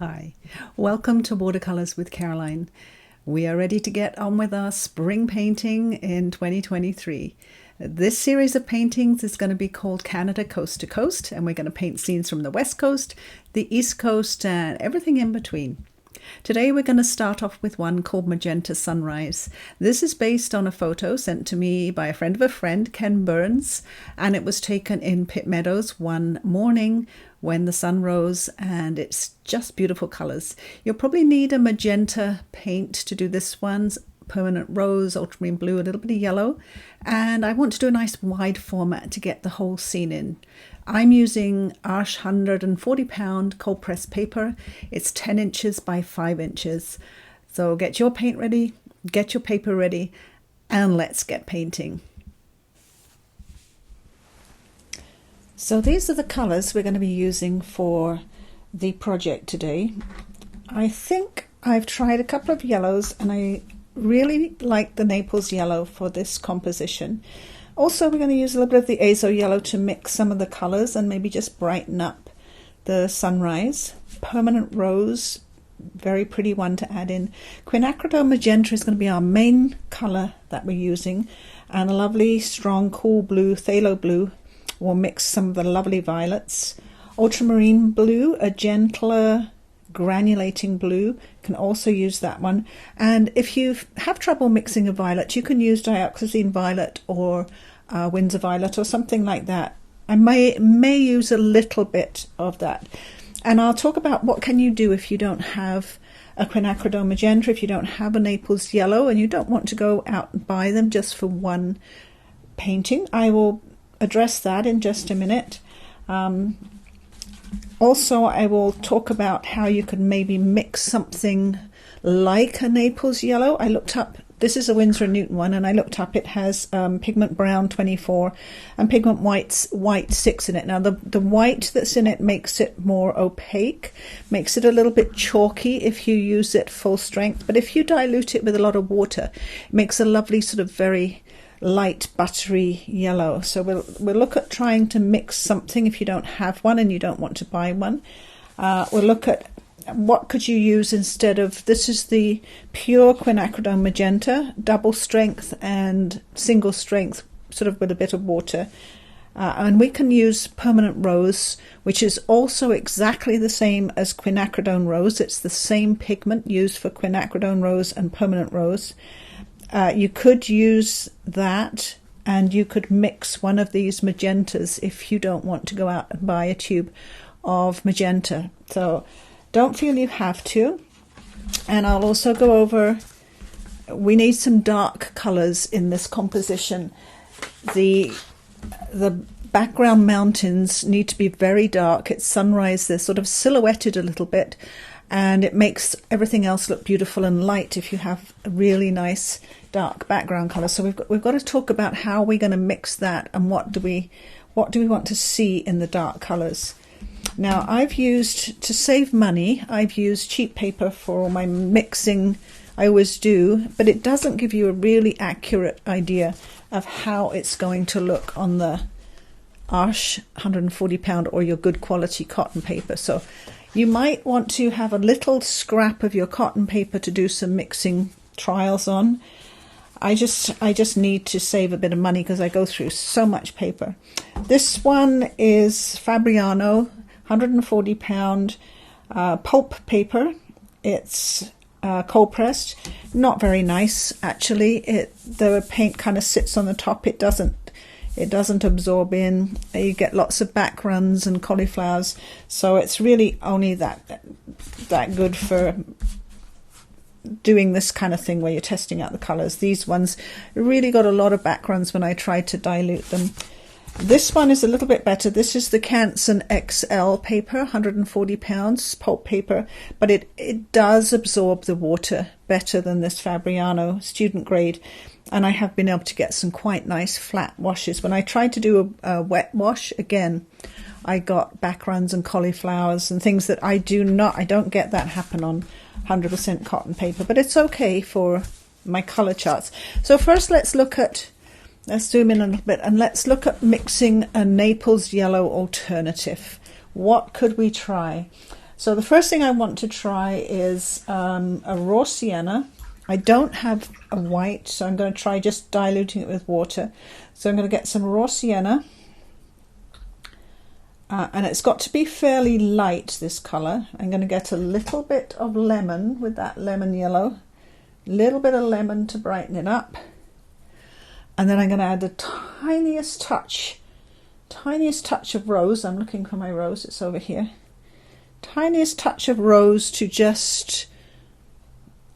Hi, welcome to Watercolors with Caroline. We are ready to get on with our spring painting in 2023. This series of paintings is going to be called Canada Coast to Coast, and we're going to paint scenes from the West Coast, the East Coast, and everything in between. Today we're going to start off with one called Magenta Sunrise. This is based on a photo sent to me by a friend of a friend, Ken Burns, and it was taken in Pitt Meadows one morning when the sun rose, and it's just beautiful colors. You'll probably need a magenta paint to do this one, permanent rose, ultramarine blue, a little bit of yellow, and I want to do a nice wide format to get the whole scene in. I'm using Arches 140 pound cold pressed paper. It's 10 inches by 5 inches. So get your paint ready, get your paper ready, and let's get painting. So these are the colors we're going to be using for the project today. I think I've tried a couple of yellows and I really like the Naples Yellow for this composition. Also, we're going to use a little bit of the Azo Yellow to mix some of the colors and maybe just brighten up the sunrise. Permanent Rose, very pretty one to add in. Quinacridone Magenta is going to be our main color that we're using, and a lovely strong cool blue, Phthalo blue, will mix some of the lovely violets. Ultramarine Blue, a gentler granulating blue, can also use that one. And if you have trouble mixing a violet, you can use dioxazine violet or Windsor violet or something like that. I may use a little bit of that. And I'll talk about what can you do if you don't have a Quinacridone Magenta, if you don't have a Naples Yellow and you don't want to go out and buy them just for one painting. I will address that in just a minute. Also, I will talk about how you could maybe mix something like a Naples Yellow. I looked up, this is a Winsor & Newton one, and I looked up, it has pigment brown 24 and pigment white 6 in it. Now, the white that's in it makes it more opaque, makes it a little bit chalky if you use it full strength. But if you dilute it with a lot of water, it makes a lovely sort of very light buttery yellow. So we'll look at trying to mix something if you don't have one and you don't want to buy one. We'll look at what could you use instead of, this is the pure Quinacridone Magenta, double strength and single strength, sort of with a bit of water. And we can use Permanent Rose, which is also exactly the same as Quinacridone Rose. It's the same pigment used for Quinacridone Rose and Permanent Rose. You could use that, and you could mix one of these magentas if you don't want to go out and buy a tube of magenta. So don't feel you have to. And I'll also go over, we need some dark colors in this composition. The background mountains need to be very dark. It's sunrise, they're sort of silhouetted a little bit, and it makes everything else look beautiful and light if you have a really nice dark background color. So we've got to talk about how we're going to mix that and what do we want to see in the dark colors. Now, I've used, to save money, I've used cheap paper for all my mixing. I always do, but it doesn't give you a really accurate idea of how it's going to look on the Arches 140 pound or your good quality cotton paper. So you might want to have a little scrap of your cotton paper to do some mixing trials on. I just need to save a bit of money because I go through so much paper. This one is Fabriano 140 pound pulp paper. It's cold pressed, not very nice actually. The paint kind of sits on the top. It doesn't absorb in. You get lots of back runs and cauliflowers, so it's really only that good for doing this kind of thing where you're testing out the colors. These ones really got a lot of back runs when I tried to dilute them. This one is a little bit better. This is the Canson XL paper, 140 pounds pulp paper, but it does absorb the water better than this Fabriano student grade. And I have been able to get some quite nice flat washes. When I tried to do a wet wash, again, I got back runs and cauliflowers and things that I don't get that happen on 100% cotton paper, but it's okay for my color charts. So first let's zoom in a little bit and let's look at mixing a Naples Yellow alternative. What could we try? So the first thing I want to try is a raw sienna. I don't have a white, so I'm going to try just diluting it with water. So I'm going to get some raw sienna. And it's got to be fairly light, this colour. I'm going to get a little bit of lemon with that lemon yellow. A little bit of lemon to brighten it up. And then I'm going to add the tiniest touch of rose. I'm looking for my rose, it's over here. Tiniest touch of rose to just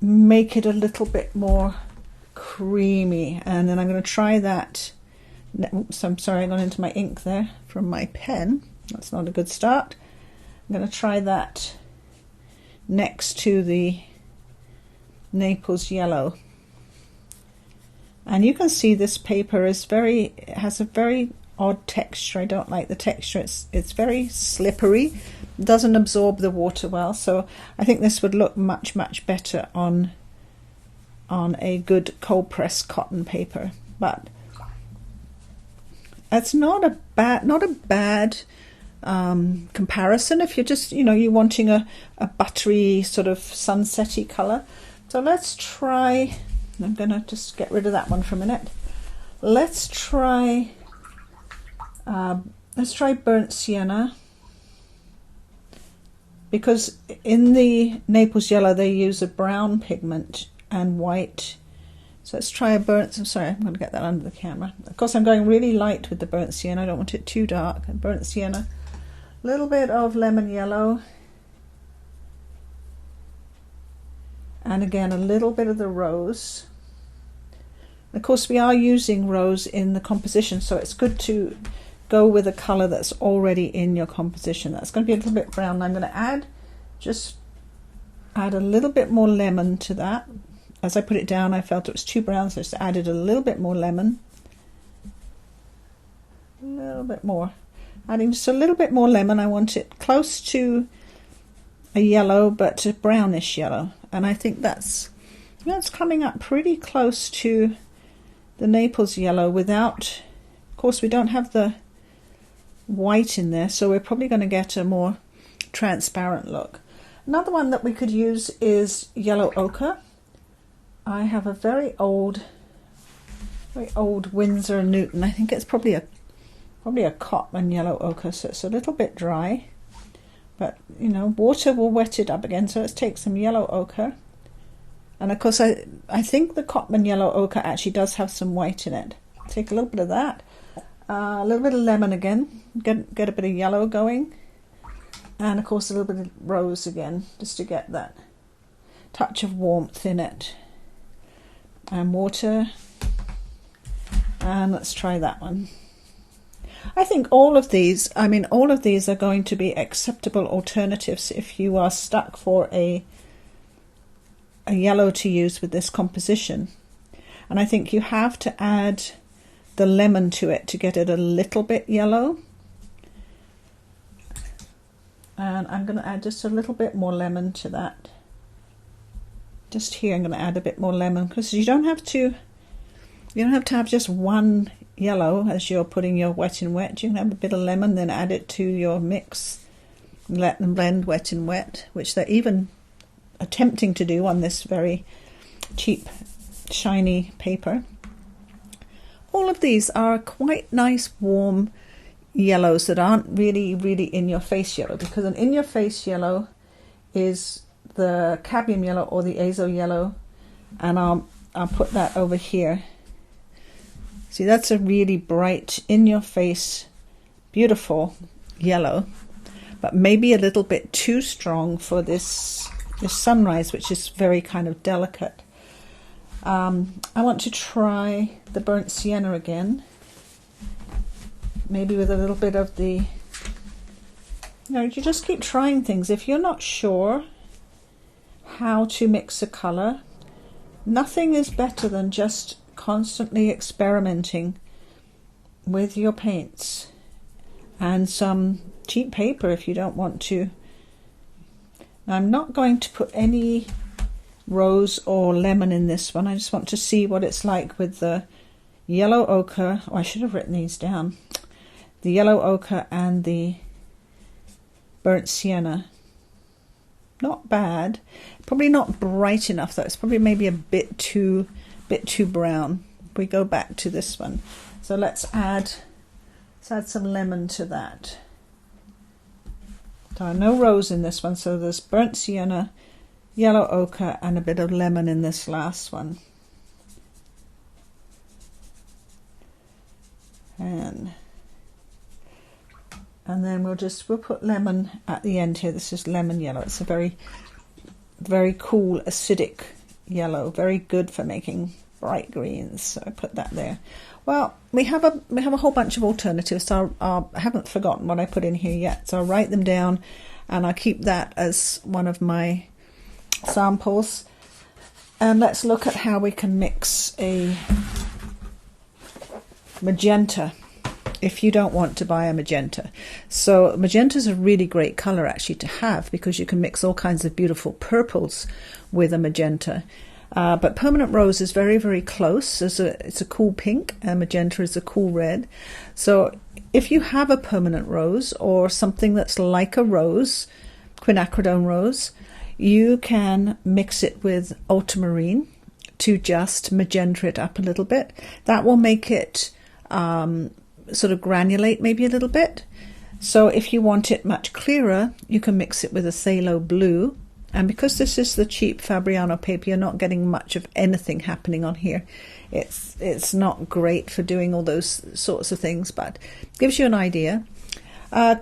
make it a little bit more creamy. And then I'm going to try that. Oops, I'm sorry, I got into my ink there from my pen. That's not a good start. I'm going to try that next to the Naples Yellow. And you can see this paper is has a very odd texture. I don't like the texture. It's very slippery. It doesn't absorb the water well. So I think this would look much, much better on a good cold pressed cotton paper. But it's not a bad comparison if you're just, you're wanting a buttery sort of sunsetty colour. So let's try, I'm going to just get rid of that one for a minute. Let's try burnt sienna, because in the Naples Yellow they use a brown pigment and white. So let's try a burnt, I'm sorry, I'm going to get that under the camera. Of course I'm going really light with the burnt sienna, I don't want it too dark. Burnt sienna, a little bit of lemon yellow, and again a little bit of the rose. Of course we are using rose in the composition, so it's good to go with a colour that's already in your composition. That's going to be a little bit brown. I'm going to just add a little bit more lemon to that. As I put it down I felt it was too brown, so I just added a little bit more lemon. A little bit more. Adding just a little bit more lemon. I want it close to a yellow, but a brownish yellow. And I think that's coming up pretty close to the Naples Yellow without, of course we don't have the white in there, so we're probably going to get a more transparent look. Another one that we could use is yellow ochre. I have a very old Winsor & Newton. I think it's probably a cotton yellow ochre, so it's a little bit dry, but water will wet it up again. So let's take some yellow ochre, and of course I think the cotton yellow ochre actually does have some white in it. Take a little bit of that, a little bit of lemon again, get a bit of yellow going, and of course a little bit of rose again, just to get that touch of warmth in it, and water. And let's try that one. I think all of these are going to be acceptable alternatives if you are stuck for a yellow to use with this composition. And I think you have to add the lemon to it to get it a little bit yellow. And I'm going to add just a little bit more lemon to that. Just here I'm going to add a bit more lemon, because you don't have to have just one yellow as you're putting your wet and wet. You can have a bit of lemon, then add it to your mix, let them blend wet and wet, which they're even attempting to do on this very cheap shiny paper. All of these are quite nice warm yellows that aren't really in your face yellow, because an in your face yellow is the cadmium yellow or the Azo Yellow, and I'll put that over here. See, that's a really bright, in your face, beautiful yellow, but maybe a little bit too strong for this sunrise, which is very kind of delicate. I want to try the burnt sienna again, maybe with a little bit of the, you just keep trying things. If you're not sure how to mix a color, nothing is better than just constantly experimenting with your paints and some cheap paper if you don't want to. Now, I'm not going to put any rose or lemon in this one. I just want to see what it's like with the yellow ochre. Oh, I should have written these down. The yellow ochre and the burnt sienna. Not bad. Probably not bright enough though. It's probably maybe a bit too brown. We go back to this one. So let's add some lemon to that. So no rose in this one, so there's burnt sienna, yellow ochre, and a bit of lemon in this last one. And then we'll put lemon at the end here. This is lemon yellow. It's a very, very cool acidic yellow, very good for making bright greens. So I put that there. Well, we have a whole bunch of alternatives. So I haven't forgotten what I put in here yet. So I'll write them down, and I'll keep that as one of my samples. And let's look at how we can mix a magenta if you don't want to buy a magenta. So magenta is a really great color actually to have, because you can mix all kinds of beautiful purples with a magenta. But permanent rose is very, very close. It's a cool pink, and magenta is a cool red. So if you have a permanent rose or something that's like a rose, quinacridone rose, you can mix it with ultramarine to just magenta it up a little bit. That will make it sort of granulate maybe a little bit. So if you want it much clearer, you can mix it with a phthalo blue. And because this is the cheap Fabriano paper, you're not getting much of anything happening on here. It's not great for doing all those sorts of things, but gives you an idea.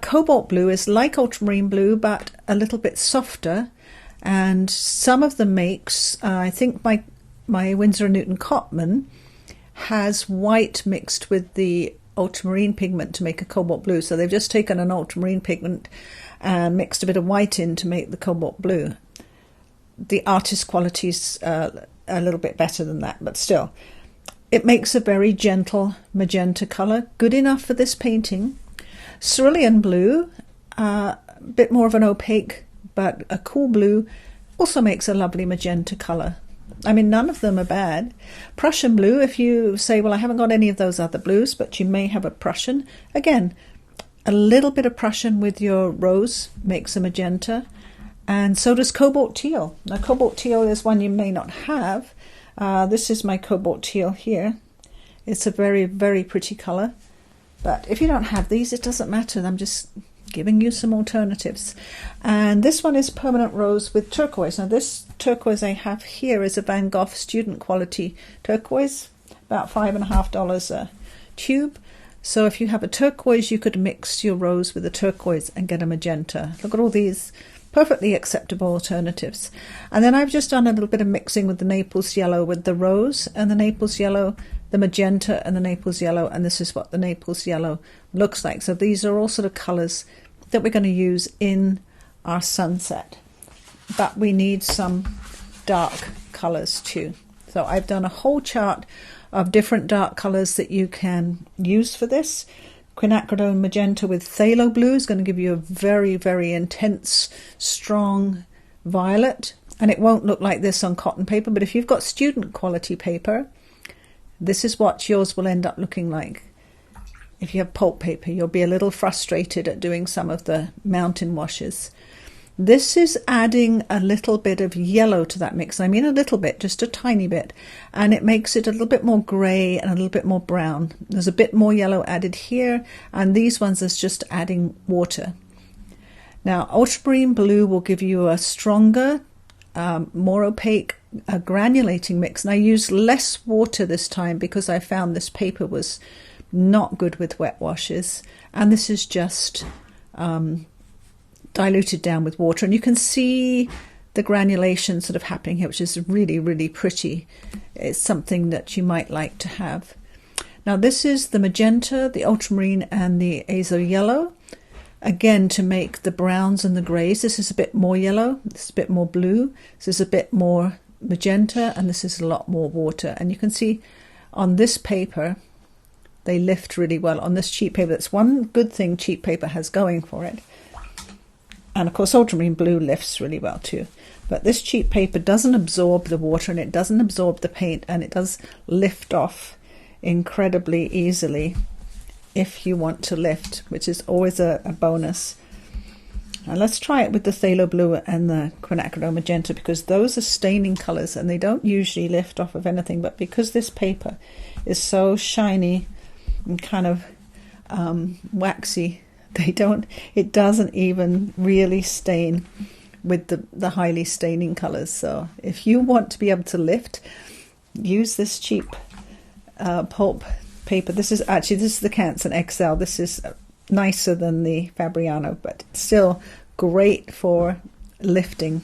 Cobalt blue is like ultramarine blue, but a little bit softer. And some of the makes, I think my Winsor & Newton Cotman has white mixed with the ultramarine pigment to make a cobalt blue. So they've just taken an ultramarine pigment and mixed a bit of white in to make the cobalt blue. The artist quality's a little bit better than that, but still, it makes a very gentle magenta color, good enough for this painting. Cerulean blue, a bit more of an opaque, but a cool blue, also makes a lovely magenta color. I mean, none of them are bad. Prussian blue, if you say, well, I haven't got any of those other blues, but you may have a Prussian. Again, a little bit of Prussian with your rose makes a magenta, and so does cobalt teal. Now, cobalt teal is one you may not have. This is my cobalt teal here. It's a very, very pretty color, but if you don't have these, it doesn't matter. I'm just giving you some alternatives. And this one is permanent rose with turquoise. Now, this turquoise I have here is a Van Gogh student quality turquoise, about $5.50 a tube. So if you have a turquoise, you could mix your rose with a turquoise and get a magenta. Look at all these perfectly acceptable alternatives. And then I've just done a little bit of mixing with the Naples Yellow with the rose and the Naples Yellow, the magenta and the Naples Yellow, and this is what the Naples Yellow looks like. So these are all sort of colors that we're going to use in our sunset. But we need some dark colors too. So I've done a whole chart of different dark colors that you can use for this. Quinacridone Magenta with Phthalo Blue is going to give you a very, very intense, strong violet. And it won't look like this on cotton paper, but if you've got student quality paper, this is what yours will end up looking like. If you have pulp paper, you'll be a little frustrated at doing some of the mountain washes. This is adding a little bit of yellow to that mix. I mean a little bit, just a tiny bit. And it makes it a little bit more grey and a little bit more brown. There's a bit more yellow added here, and these ones is just adding water. Now, Ultramarine Blue will give you a stronger, more opaque, granulating mix. And I used less water this time because I found this paper was not good with wet washes. And this is just diluted down with water, and you can see the granulation sort of happening here, which is really, really pretty. It's something that you might like to have. Now, this is the magenta, the ultramarine, and the Azo Yellow. Again, to make the browns and the greys. This is a bit more yellow, this is a bit more blue, this is a bit more magenta, and this is a lot more water. And you can see on this paper, they lift really well. On this cheap paper, that's one good thing cheap paper has going for it. And of course, ultramarine blue lifts really well too. But this cheap paper doesn't absorb the water, and it doesn't absorb the paint, and it does lift off incredibly easily if you want to lift, which is always a bonus. And let's try it with the Phthalo Blue and the Quinacridone Magenta, because those are staining colours and they don't usually lift off of anything, but because this paper is so shiny and kind of waxy, it doesn't even really stain with the highly staining colours. So if you want to be able to lift, use this cheap pulp paper. This is the Canson XL. This is nicer than the Fabriano, but still great for lifting.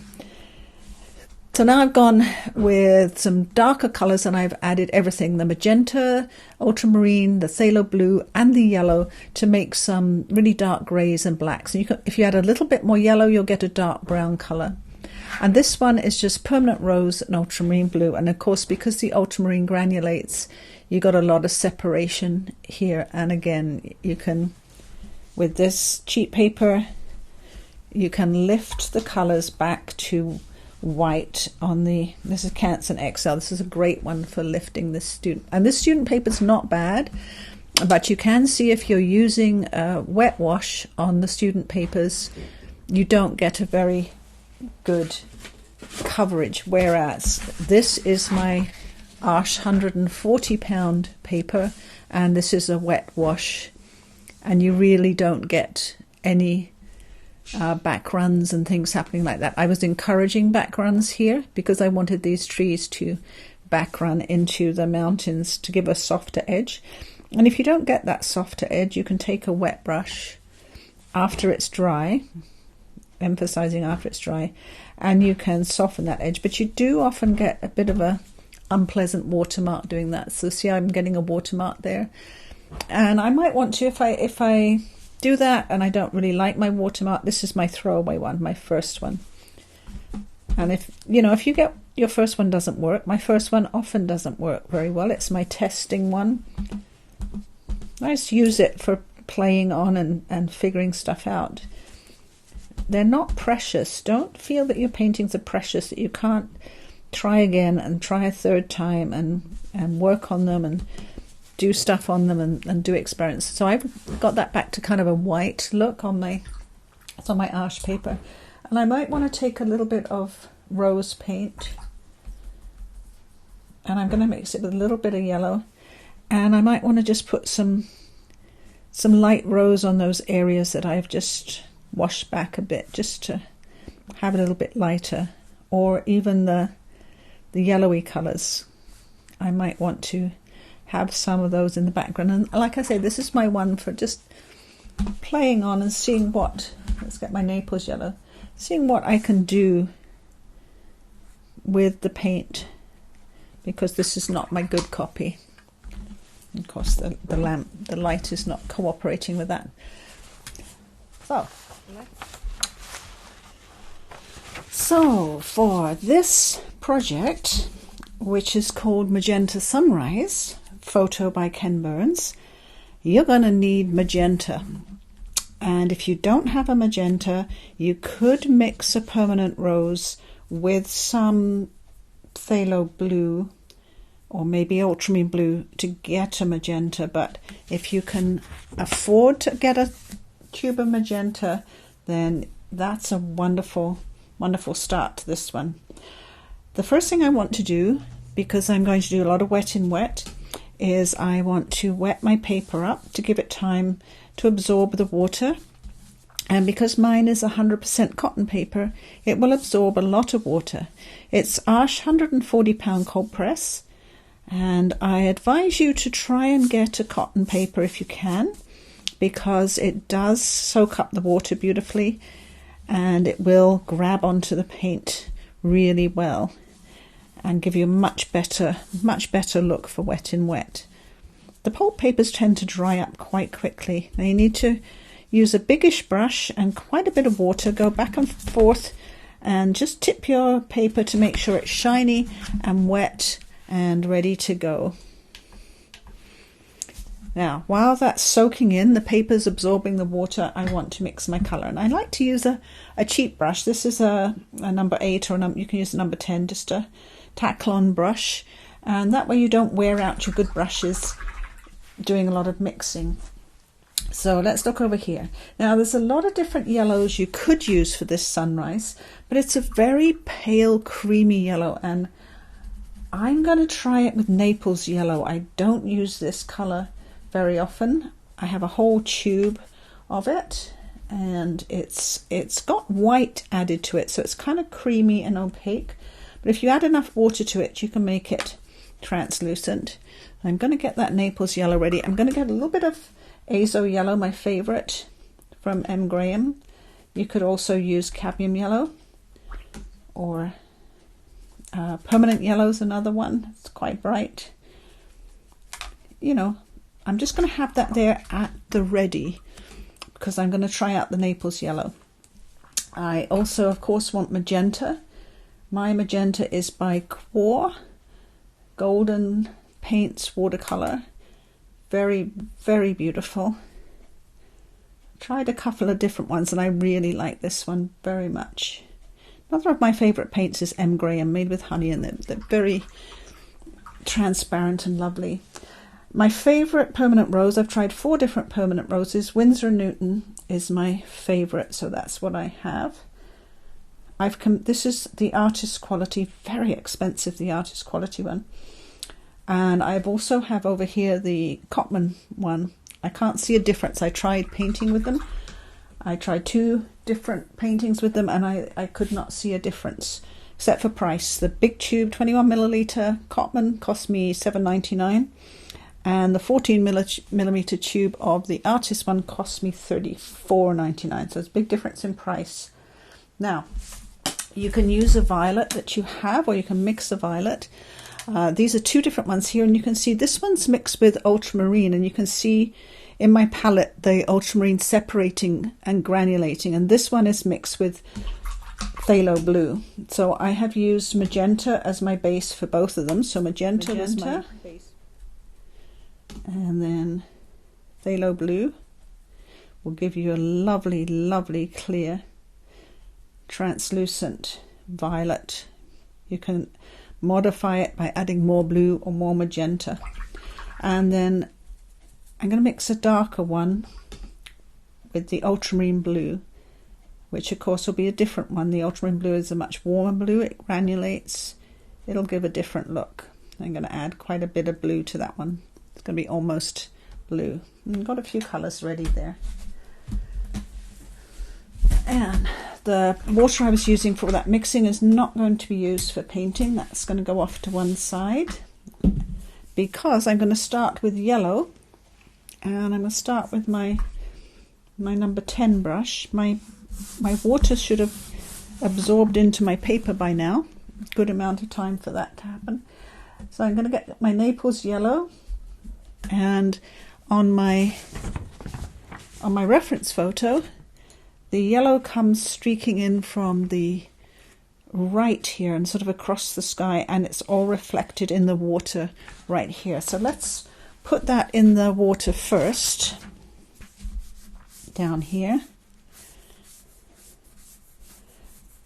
So now I've gone with some darker colours and I've added everything, the magenta, ultramarine, the phthalo blue and the yellow, to make some really dark greys and blacks. And if you add a little bit more yellow, you'll get a dark brown colour. And this one is just permanent rose and ultramarine blue. And of course, because the ultramarine granulates, you got a lot of separation here. And again, you can, with this cheap paper, you can lift the colours back to white on this is Canson XL. This is a great one for lifting this student. And this student paper is not bad, but you can see if you're using a wet wash on the student papers, you don't get a very good coverage, whereas this is my Arches 140 pound paper and this is a wet wash, and you really don't get any back runs and things happening like that. I was encouraging back runs here because I wanted these trees to back run into the mountains to give a softer edge. And if you don't get that softer edge, you can take a wet brush after it's dry, emphasizing after it's dry, and you can soften that edge. But you do often get a bit of a unpleasant watermark doing that. So see, I'm getting a watermark there, and I might want to, if I do that and I don't really like my watermark, this is my throwaway one, my first one. And if you get your first one doesn't work, my first one often doesn't work very well. It's my testing one. I just use it for playing on and figuring stuff out. They're not precious. Don't feel that your paintings are precious, that you can't try again and try a third time and work on them and do stuff on them and do experiments. So I've got that back to kind of a white look on my Arches paper. And I might want to take a little bit of rose paint and I'm going to mix it with a little bit of yellow, and I might want to just put some light rose on those areas that I've just washed back a bit, just to have it a little bit lighter, or even the yellowy colours. I might want to have some of those in the background. And like I say, this is my one for just playing on and seeing what, let's get my Naples Yellow, seeing what I can do with the paint, because this is not my good copy. Of course, the light is not cooperating with that. So for this project, which is called Magenta Sunrise, photo by Ken Burns, you're going to need magenta. And if you don't have a magenta, you could mix a permanent rose with some phthalo blue or maybe ultramarine blue to get a magenta. But if you can afford to get a tube of magenta, then that's a wonderful, wonderful start to this one. The first thing I want to do, because I'm going to do a lot of wet in wet, is I want to wet my paper up to give it time to absorb the water. And because mine is 100% cotton paper, it will absorb a lot of water. It's Arches 140 pound cold press, and I advise you to try and get a cotton paper if you can, because it does soak up the water beautifully and it will grab onto the paint really well and give you a much better look for wet in wet. The pulp papers tend to dry up quite quickly. Now you need to use a biggish brush and quite a bit of water, go back and forth and just tip your paper to make sure it's shiny and wet and ready to go. Now, while that's soaking in, the paper's absorbing the water, I want to mix my colour. And I like to use a cheap brush. This is a number 8, or you can use a number 10, just a tack-on brush. And that way you don't wear out your good brushes doing a lot of mixing. So let's look over here. Now there's a lot of different yellows you could use for this sunrise, but it's a very pale creamy yellow, and I'm going to try it with Naples Yellow. I don't use this color very often. I have a whole tube of it, and it's got white added to it, so it's kind of creamy and opaque, but if you add enough water to it you can make it translucent. I'm going to get that Naples Yellow ready. I'm going to get a little bit of Azo Yellow, my favorite from M. Graham. You could also use Cadmium Yellow, or Permanent Yellow is another one. It's quite bright. You know, I'm just going to have that there at the ready because I'm going to try out the Naples Yellow. I also, of course, want Magenta. My Magenta is by Quor Golden Paints Watercolor. Very, very beautiful. Tried a couple of different ones and I really like this one very much. Another of my favourite paints is M. Graham, made with honey, and they're very transparent and lovely. My favourite permanent rose, I've tried 4 different permanent roses. Winsor & Newton is my favourite, so that's what I have. This is the artist quality, very expensive, the artist quality one. And I also have over here the Cotman one. I can't see a difference. I tried painting with them. I tried 2 different paintings with them and I could not see a difference except for price. The big tube 21 milliliter Cotman cost me $7.99 and the 14 millimeter tube of the artist one cost me $34.99. So it's a big difference in price. Now, you can use a violet that you have, or you can mix a violet. These are 2 different ones here, and you can see this one's mixed with ultramarine, and you can see in my palette the ultramarine separating and granulating, and this one is mixed with phthalo blue. So I have used magenta as my base for both of them. So magenta was my base, and then phthalo blue will give you a lovely, lovely clear translucent violet. You can modify it by adding more blue or more magenta. And then I'm going to mix a darker one with the Ultramarine Blue, which of course will be a different one. The Ultramarine Blue is a much warmer blue. It granulates. It'll give a different look. I'm going to add quite a bit of blue to that one. It's going to be almost blue. I've got a few colours ready there. And the water I was using for that mixing is not going to be used for painting. That's going to go off to one side because I'm going to start with yellow, and I'm going to start with my number 10 brush. My water should have absorbed into my paper by now. Good amount of time for that to happen. So I'm going to get my Naples Yellow, and on my reference photo, the yellow comes streaking in from the right here and sort of across the sky, and it's all reflected in the water right here. So let's put that in the water first, down here.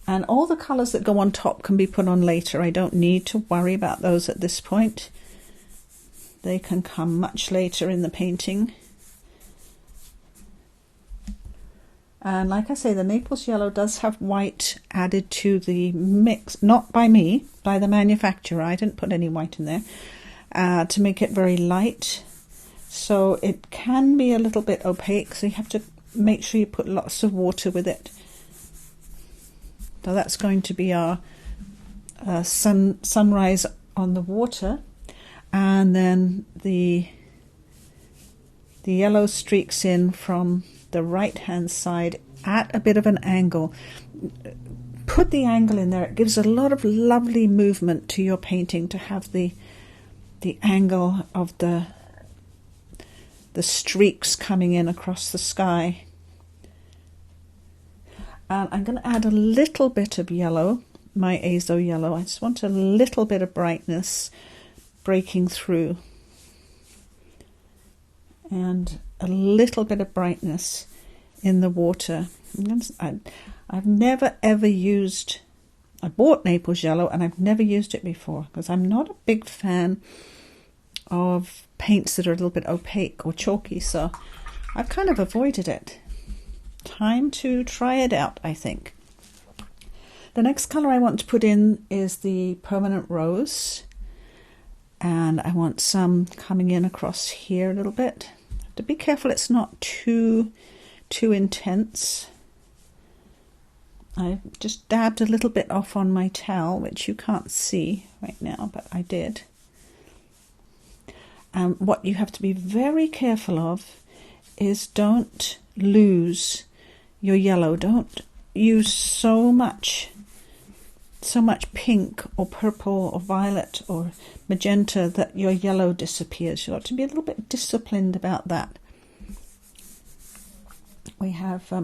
And all the colours that go on top can be put on later. I don't need to worry about those at this point. They can come much later in the painting. And like I say, the Naples Yellow does have white added to the mix, not by me, by the manufacturer. I didn't put any white in there to make it very light. So it can be a little bit opaque, so you have to make sure you put lots of water with it. So that's going to be our sunrise on the water. And then the yellow streaks in from the right hand side at a bit of an angle. Put the angle in there. It gives a lot of lovely movement to your painting to have the angle of the streaks coming in across the sky. And I'm going to add a little bit of yellow, my Azo Yellow. I just want a little bit of brightness breaking through, and a little bit of brightness in the water. I've never ever used, I bought Naples Yellow and I've never used it before because I'm not a big fan of paints that are a little bit opaque or chalky, so I've kind of avoided it. Time to try it out, I think. The next colour I want to put in is the Permanent Rose. And I want some coming in across here a little bit. Have to be careful it's not too intense. I just dabbed a little bit off on my towel, which you can't see right now, but I did. And what you have to be very careful of is don't lose your yellow. Don't use so much pink or purple or violet or magenta that your yellow disappears. You ought to be a little bit disciplined about that. We have a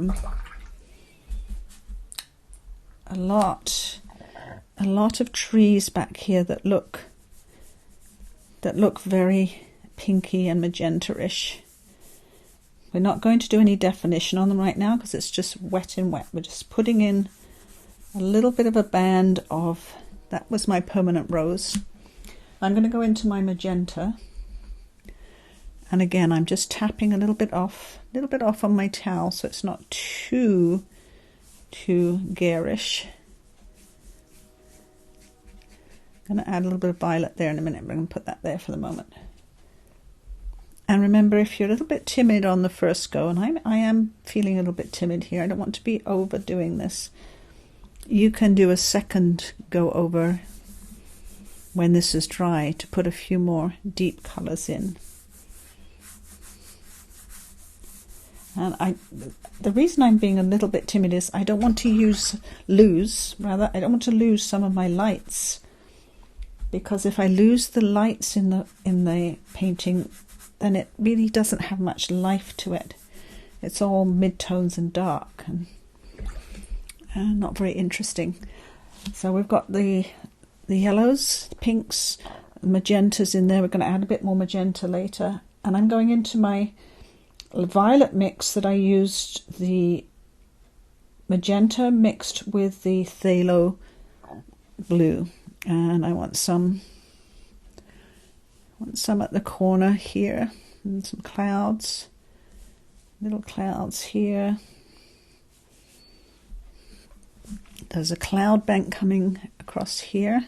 lot of trees back here that look very pinky and magenta-ish. We're not going to do any definition on them right now because it's just wet and wet. We're just putting in a little bit of a band of, that was my Permanent Rose. I'm going to go into my magenta, and again I'm just tapping a little bit off on my towel so it's not too garish. I'm going to add a little bit of violet there in a minute, but I'm going to put that there for the moment. And remember, if you're a little bit timid on the first go, and I am feeling a little bit timid here, I don't want to be overdoing this, you can do a second go over when this is dry to put a few more deep colours in. And the reason I'm being a little bit timid is I don't want to lose some of my lights, because if I lose the lights in the painting, then it really doesn't have much life to it. It's all mid-tones and dark and not very interesting. So we've got the yellows, the pinks, the magentas in there. We're going to add a bit more magenta later. And I'm going into my violet mix that I used the magenta mixed with the phthalo blue. And I want some at the corner here, and some clouds, little clouds here. There's a cloud bank coming across here,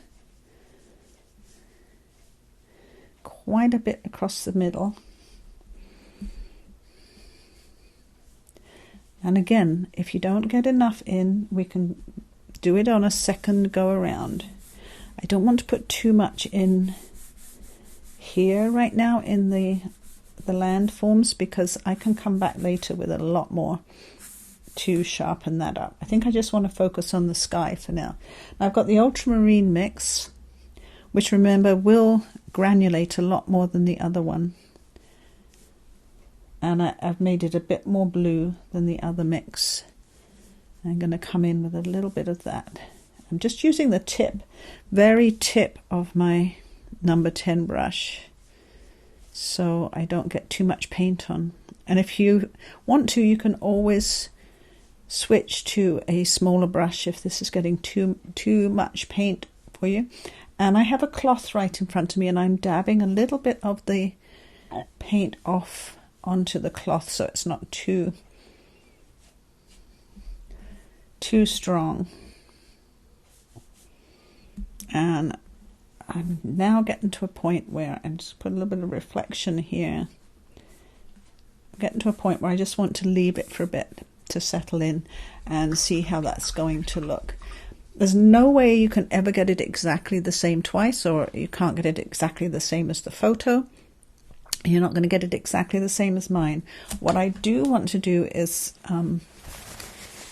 quite a bit across the middle. And again, if you don't get enough in, we can do it on a second go around. I don't want to put too much in here right now in the landforms, because I can come back later with a lot more to sharpen that up. I think I just want to focus on the sky for now. I've got the ultramarine mix, which remember will granulate a lot more than the other one, and I've made it a bit more blue than the other mix. I'm going to come in with a little bit of that. I'm just using the very tip of my number 10 brush, so I don't get too much paint on. And if you want to, you can always switch to a smaller brush if this is getting too much paint for you. And I have a cloth right in front of me, and I'm dabbing a little bit of the paint off onto the cloth so it's not too strong. And I'm now getting to a point where I just put a little bit of reflection here. I'm getting to a point where I just want to leave it for a bit to settle in and see how that's going to look. There's no way you can ever get it exactly the same twice, or you can't get it exactly the same as the photo. You're not going to get it exactly the same as mine. What I do want to do is,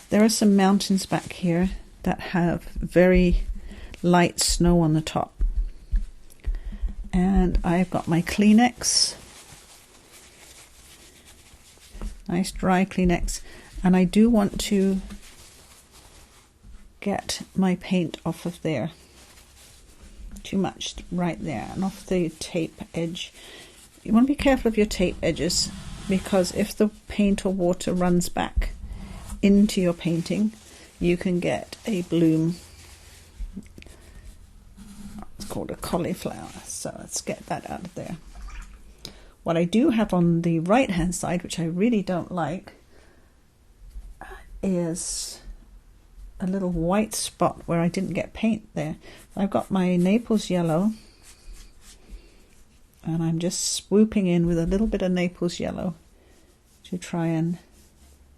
there are some mountains back here that have very light snow on the top. And I've got my Kleenex, nice dry Kleenex, and I do want to get my paint off of there. Too much right there, and off the tape edge. You want to be careful of your tape edges, because if the paint or water runs back into your painting, you can get a bloom. It's called a cauliflower, so let's get that out of there. What I do have on the right hand side, which I really don't like, is a little white spot where I didn't get paint there. I've got my Naples Yellow, and I'm just swooping in with a little bit of Naples Yellow to try and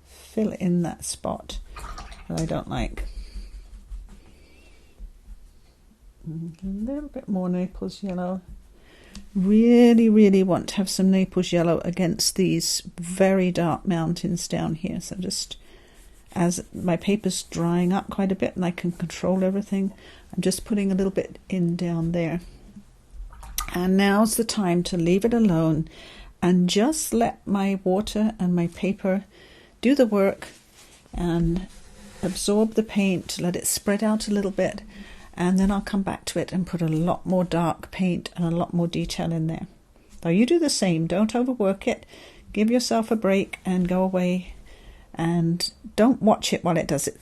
fill in that spot that I don't like. A little bit more Naples Yellow. Really want to have some Naples Yellow against these very dark mountains down here. So just as my paper's drying up quite a bit and I can control everything, I'm just putting a little bit in down there. And now's the time to leave it alone and just let my water and my paper do the work and absorb the paint, let it spread out a little bit, and then I'll come back to it and put a lot more dark paint and a lot more detail in there. So you do the same, don't overwork it, give yourself a break and go away, and don't watch it while it does its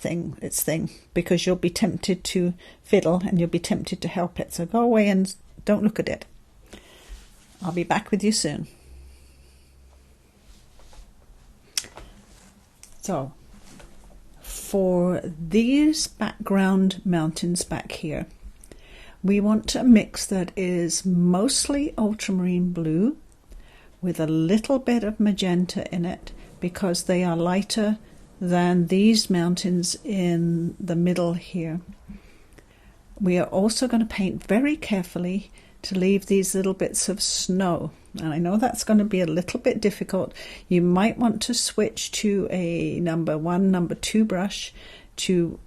thing, because you'll be tempted to fiddle and you'll be tempted to help it. So go away and don't look at it. I'll be back with you soon. So, for these background mountains back here, we want a mix that is mostly ultramarine blue with a little bit of magenta in it, because they are lighter than these mountains in the middle here. We are also going to paint very carefully to leave these little bits of snow. And I know that's going to be a little bit difficult. You might want to switch to a number 1, number 2 brush to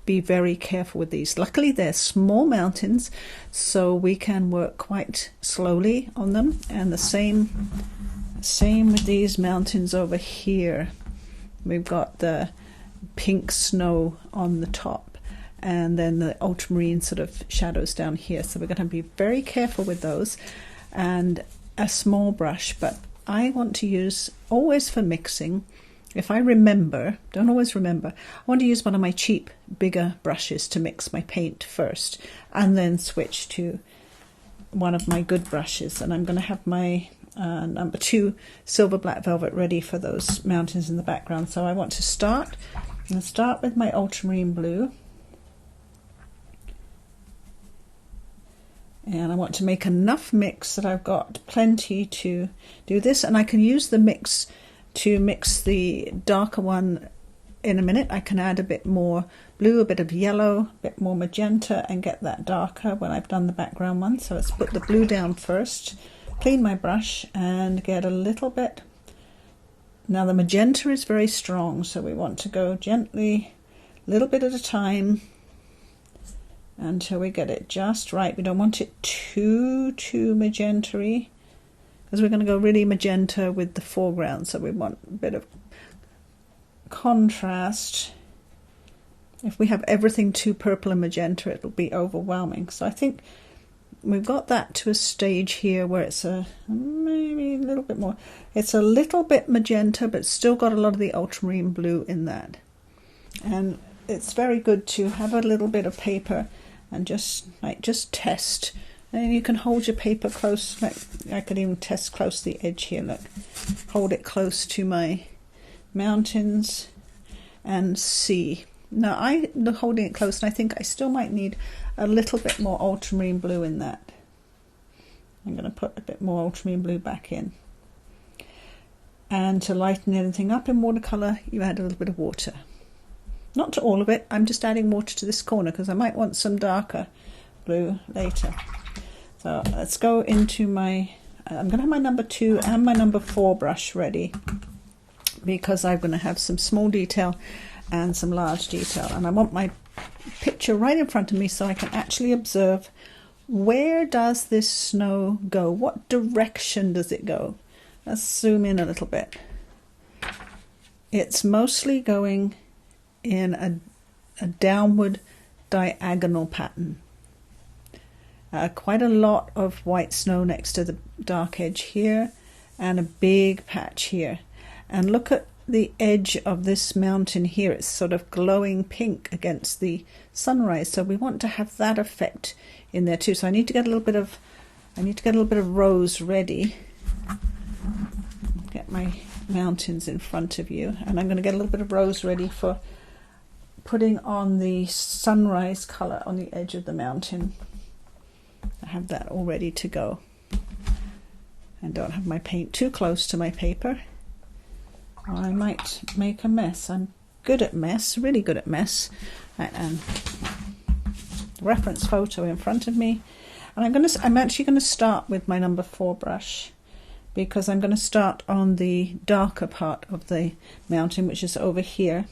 be very careful with these. Luckily they're small mountains, so we can work quite slowly on them. And the same with these mountains over here. We've got the pink snow on the top, and then the ultramarine sort of shadows down here. So we're going to be very careful with those, and a small brush. But I want to use, always for mixing, if I remember, don't always remember, I want to use one of my cheap bigger brushes to mix my paint first, and then switch to one of my good brushes. And I'm going to have my number 2 silver black velvet ready for those mountains in the background. So I want to start with my ultramarine blue. And I want to make enough mix that I've got plenty to do this, and I can use the mix to mix the darker one in a minute. I can add a bit more blue, a bit of yellow, a bit more magenta, and get that darker when I've done the background one. So let's put the blue down first, clean my brush and get a little bit. Now the magenta is very strong, so we want to go gently, a little bit at a time, until we get it just right. We don't want it too magenta-y, because we're going to go really magenta with the foreground, so we want a bit of contrast. If we have everything too purple and magenta, it'll be overwhelming. So I think we've got that to a stage here where it's maybe a little bit more. It's a little bit magenta, but still got a lot of the ultramarine blue in that. And it's very good to have a little bit of paper and just test. And you can hold your paper close, like I could even test close to the edge here, look. Hold it close to my mountains and see. Now I'm holding it close, and I think I still might need a little bit more ultramarine blue in that. I'm going to put a bit more ultramarine blue back in. And to lighten anything up in watercolour, you add a little bit of water. Not to all of it, I'm just adding water to this corner because I might want some darker blue later. So let's go into my, I'm going to have my number 2 and my number 4 brush ready, because I'm going to have some small detail and some large detail. And I want my picture right in front of me so I can actually observe, where does this snow go? What direction does it go? Let's zoom in a little bit. It's mostly going in a downward diagonal pattern. Quite a lot of white snow next to the dark edge here, and a big patch here. And look at the edge of this mountain here. It's sort of glowing pink against the sunrise. So we want to have that effect in there too. So I need to get a little bit of rose ready. get my mountains in front of you, and I'm going to get a little bit of rose ready for putting on the sunrise color on the edge of the mountain. I have that all ready to go, and don't have my paint too close to my paper or I might make a mess. I'm good at mess, really good at mess. And reference photo in front of me, and I'm actually going to start with my number 4 brush, because I'm going to start on the darker part of the mountain, which is over here.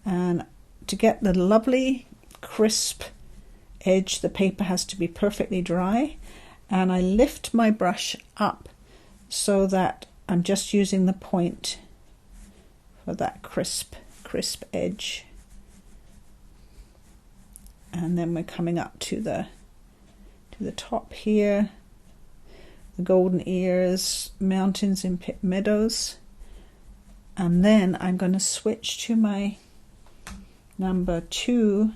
And to get the lovely crisp edge, the paper has to be perfectly dry, and I lift my brush up so that I'm just using the point for that crisp edge. And then we're coming up to the top here, the golden ears, mountains in Pitt Meadows. And then I'm going to switch to my number 2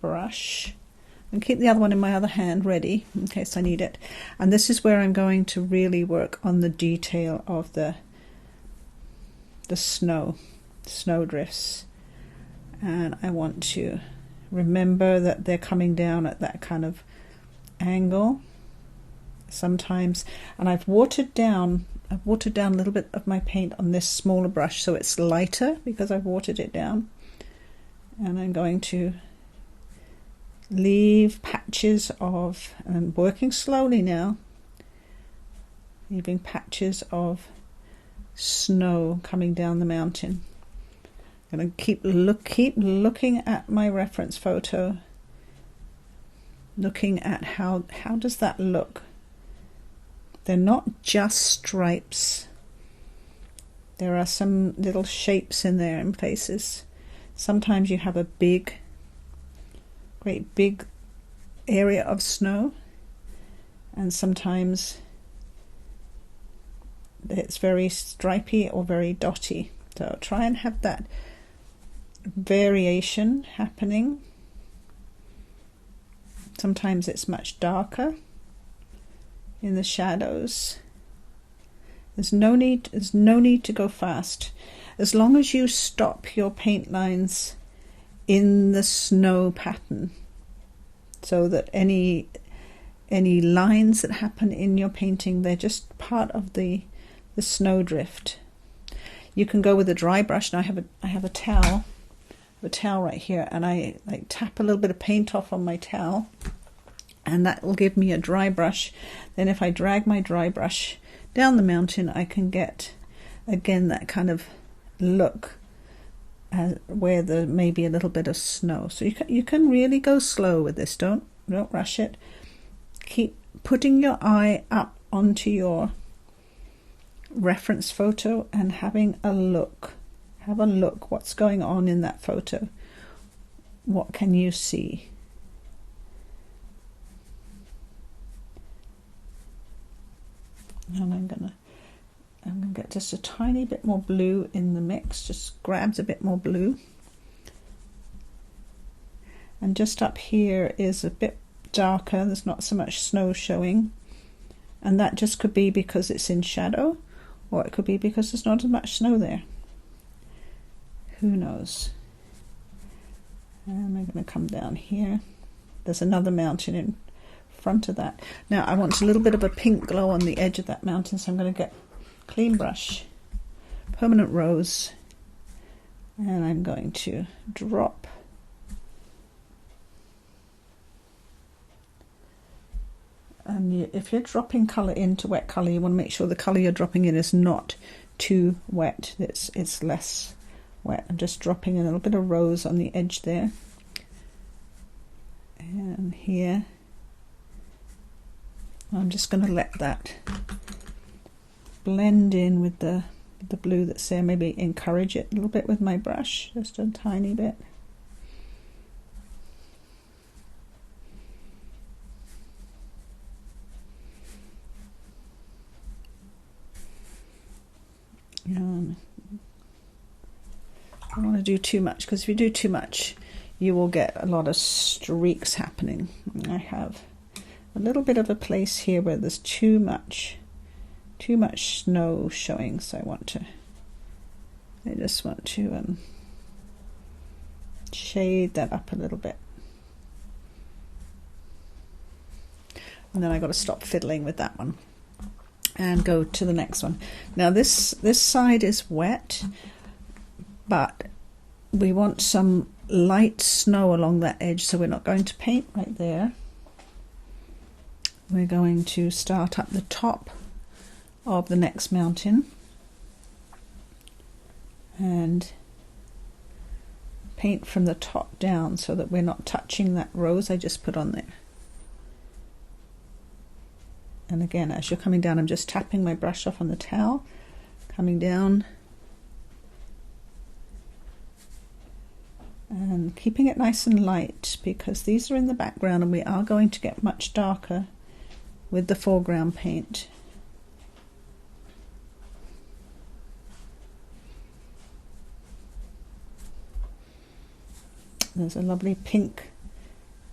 brush and keep the other one in my other hand ready in case I need it. And this is where I'm going to really work on the detail of the snow drifts. And I want to remember that they're coming down at that kind of angle sometimes, and I've watered down a little bit of my paint on this smaller brush so it's lighter because I've watered it down. And I'm going to leave patches of, and I'm working slowly now, leaving patches of snow coming down the mountain. I'm going to keep looking at my reference photo, looking at how does that look. They're not just stripes. There are some little shapes in there in places. Sometimes you have a great big area of snow, and sometimes it's very stripy or very dotty. So try and have that variation happening. Sometimes it's much darker in the shadows. There's no need to go fast. As long as you stop your paint lines in the snow pattern, so that any lines that happen in your painting, they're just part of the snowdrift. You can go with a dry brush, and I have a towel right here, and I like tap a little bit of paint off on my towel, and that will give me a dry brush. Then if I drag my dry brush down the mountain, I can get again that kind of look where there may be a little bit of snow. So you can really go slow with this. Don't rush it. Keep putting your eye up onto your reference photo and having a look. Have a look what's going on in that photo. What can you see? And I'm gonna get just a tiny bit more blue in the mix. Just grabs a bit more blue. And just up here is a bit darker. There's not so much snow showing, and that just could be because it's in shadow, or it could be because there's not as much snow there. Who knows? And I'm going to come down here. There's another mountain in front of that. Now I want a little bit of a pink glow on the edge of that mountain, so I'm going to get a clean brush, permanent rose, and I'm going to drop and if you're dropping colour into wet colour, you want to make sure the colour you're dropping in is not too wet. It's less wet. I'm just dropping a little bit of rose on the edge there, and here I'm just going to let that blend in with the blue that's there. Maybe encourage it a little bit with my brush, just a tiny bit. I don't want to do too much, because if you do too much you will get a lot of streaks happening. I have a little bit of a place here where there's too much too much snow showing, so I just want to shade that up a little bit. And then I got to stop fiddling with that one and go to the next one. Now this side is wet, but we want some light snow along that edge, so we're not going to paint right there. We're going to start up the top of the next mountain and paint from the top down so that we're not touching that rose I just put on there. And again, as you're coming down, I'm just tapping my brush off on the towel, coming down and keeping it nice and light, because these are in the background and we are going to get much darker with the foreground paint. There's a lovely pink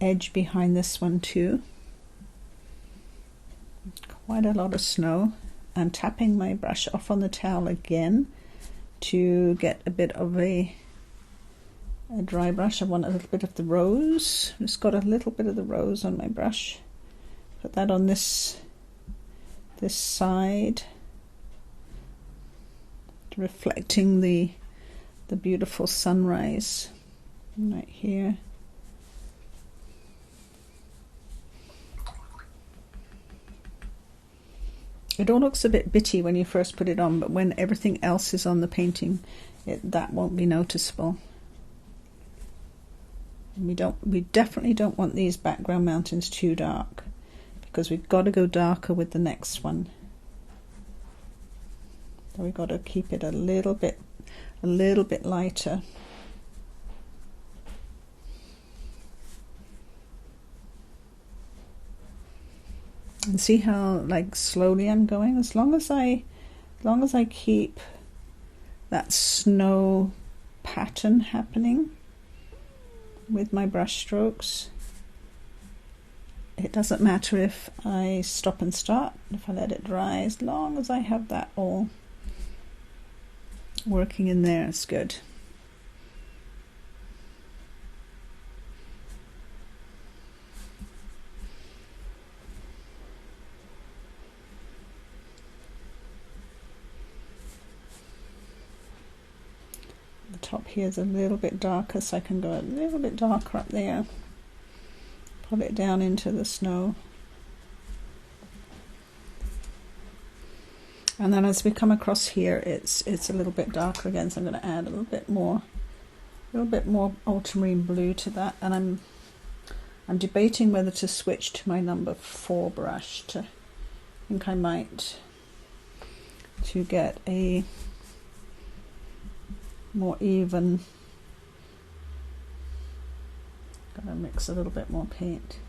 edge behind this one too. Quite a lot of snow. I'm tapping my brush off on the towel again to get a bit of a dry brush. I want a little bit of the rose. Just got a little bit of the rose on my brush. Put that on this side, reflecting the beautiful sunrise right here. It all looks a bit bitty when you first put it on, but when everything else is on the painting, that won't be noticeable. And we definitely don't want these background mountains too dark, because we've got to go darker with the next one. So we've got to keep it a little bit lighter. And see how like slowly I'm going. As long as I keep that snow pattern happening with my brush strokes, it doesn't matter if I stop and start, if I let it dry, as long as I have that all working in there, it's good. The top here is a little bit darker, so I can go a little bit darker up there. Pull it down into the snow. And then as we come across here, it's a little bit darker again, so I'm going to add a little bit more ultramarine blue to that. And I'm debating whether to switch to my number 4 brush. I think I might, to get a more even. Gotta mix a little bit more paint.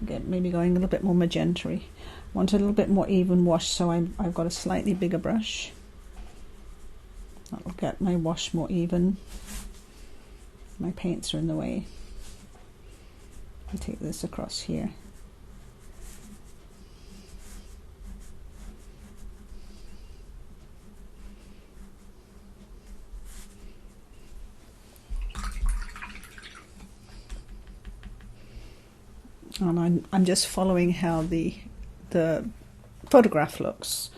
Maybe going a little bit more magenta-y. Want a little bit more even wash, so I've got a slightly bigger brush. That'll get my wash more even. My paints are in the way. I'll take this across here. And I'm just following how the photograph looks.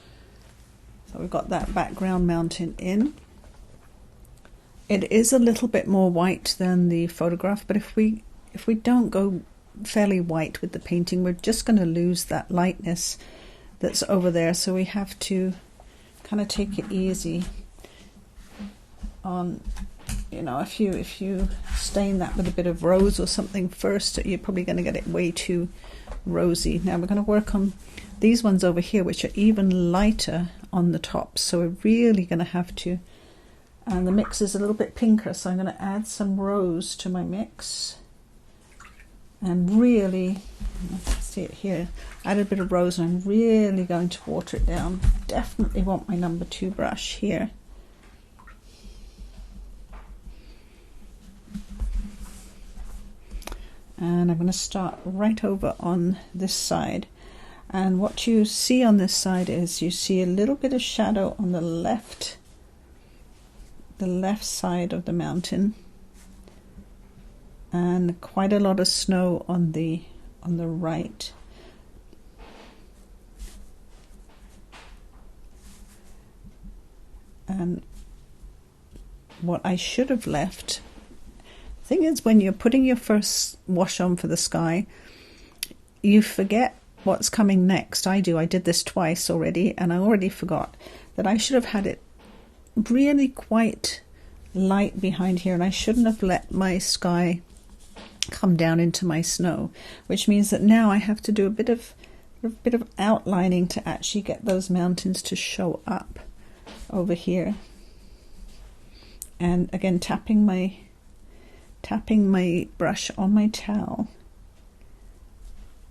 So we've got that background mountain in. It is a little bit more white than the photograph, but if we don't go fairly white with the painting, we're just going to lose that lightness that's over there. So we have to kind of take it easy on, you know, if you stain that with a bit of rose or something first, you're probably going to get it way too rosy. Now we're going to work on these ones over here, which are even lighter on the top, so we're really going to have to, and the mix is a little bit pinker, so I'm going to add some rose to my mix and really, see it here, add a bit of rose, and I'm really going to water it down. Definitely want my number 2 brush here. And I'm going to start right over on this side. And what you see on this side is you see a little bit of shadow on the left side of the mountain, and quite a lot of snow on the right. And what I should have left, the thing is, when you're putting your first wash on for the sky, you forget what's coming next. I do. I did this twice already, and I already forgot that I should have had it really quite light behind here, and I shouldn't have let my sky come down into my snow, which means that now I have to do a bit of outlining to actually get those mountains to show up over here. And again, tapping my brush on my towel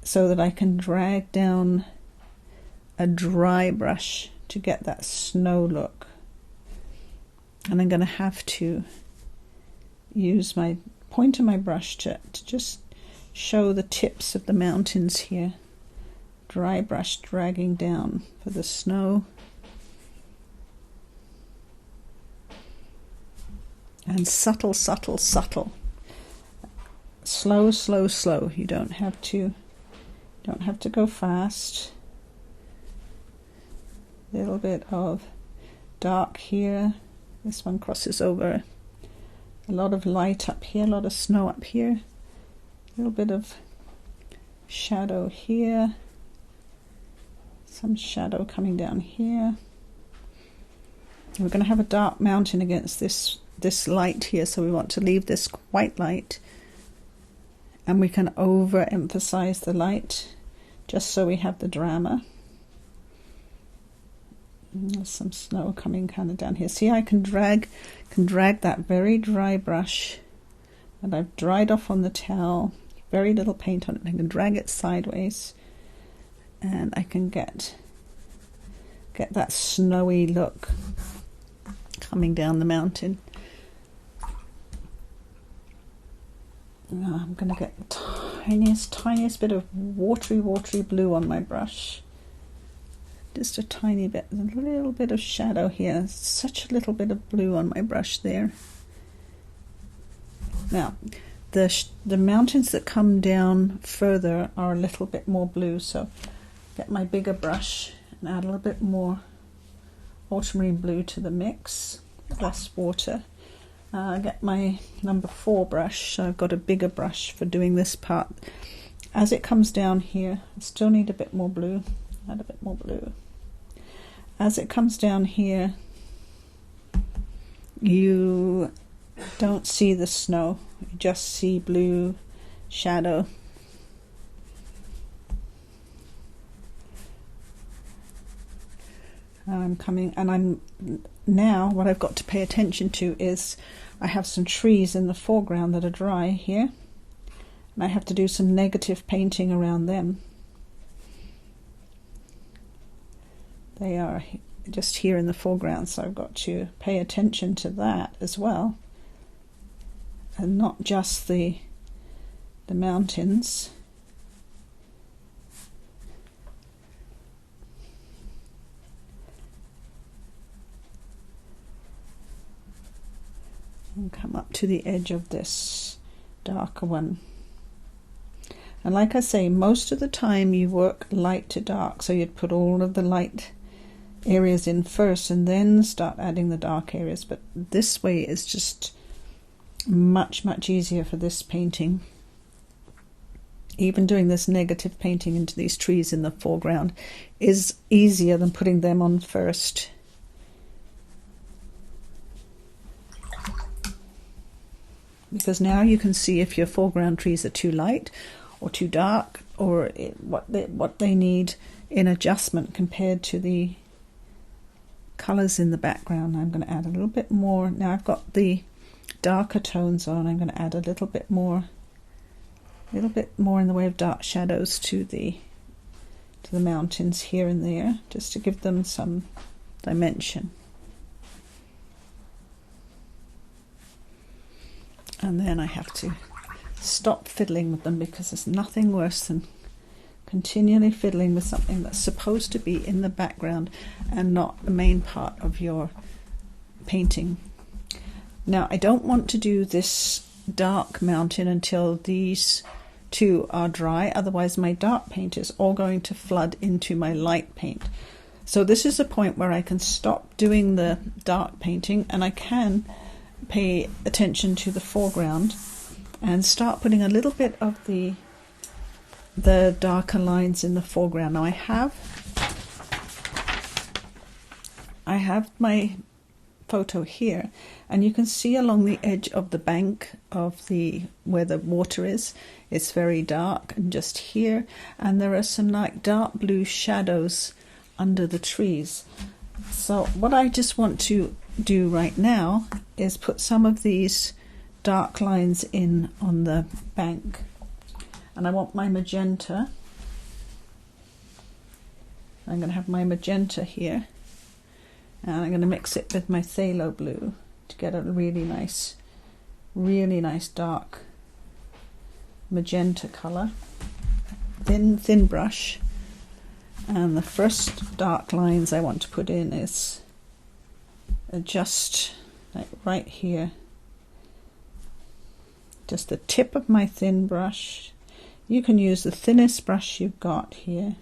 so that I can drag down a dry brush to get that snow look. And I'm going to have to use my point of my brush to just show the tips of the mountains here. Dry brush dragging down for the snow. And subtle, subtle, subtle. Slow, slow, slow. You don't have to go fast. A little bit of dark here. This one crosses over. A lot of light up here, a lot of snow up here. A little bit of shadow here. Some shadow coming down here. We're going to have a dark mountain against this light here, so we want to leave this quite light. And we can overemphasize the light just so we have the drama. And there's some snow coming kind of down here. See, I can drag that very dry brush that I've dried off on the towel, very little paint on it. I can drag it sideways, and I can get that snowy look coming down the mountain. Now I'm going to get the tiniest bit of watery blue on my brush. Just a tiny bit, a little bit of shadow here. Such a little bit of blue on my brush there. Now, the mountains that come down further are a little bit more blue, so get my bigger brush and add a little bit more ultramarine blue to the mix, less water. Get my number 4 brush, so I've got a bigger brush for doing this part. As it comes down here, I still need a bit more blue. Add a bit more blue. As it comes down here, you don't see the snow, you just see blue shadow. Now what I've got to pay attention to is I have some trees in the foreground that are dry here, and I have to do some negative painting around them. They are just here in the foreground, so I've got to pay attention to that as well, and not just the mountains. And come up to the edge of this darker one. And like I say, most of the time you work light to dark, so you'd put all of the light areas in first and then start adding the dark areas, but this way is just much easier for this painting. Even doing this negative painting into these trees in the foreground is easier than putting them on first. Because now you can see if your foreground trees are too light or too dark, or what they need in adjustment compared to the colours in the background. I'm going to add a little bit more. Now I've got the darker tones on, I'm going to add a little bit more in the way of dark shadows to the mountains here and there, just to give them some dimension. And then I have to stop fiddling with them, because there's nothing worse than continually fiddling with something that's supposed to be in the background and not the main part of your painting. Now, I don't want to do this dark mountain until these two are dry, otherwise my dark paint is all going to flood into my light paint. So this is a point where I can stop doing the dark painting and I can pay attention to the foreground and start putting a little bit of the darker lines in the foreground. Now I have my photo here, and you can see along the edge of the bank of where the water is, it's very dark, and just here, and there are some like dark blue shadows under the trees. So what I just want to do right now is put some of these dark lines in on the bank, and I want my magenta. I'm going to have my magenta here, and I'm going to mix it with my phthalo blue to get a really nice dark magenta color. Thin brush, and the first dark lines I want to put in is just like right here, just the tip of my thin brush. You can use the thinnest brush you've got here,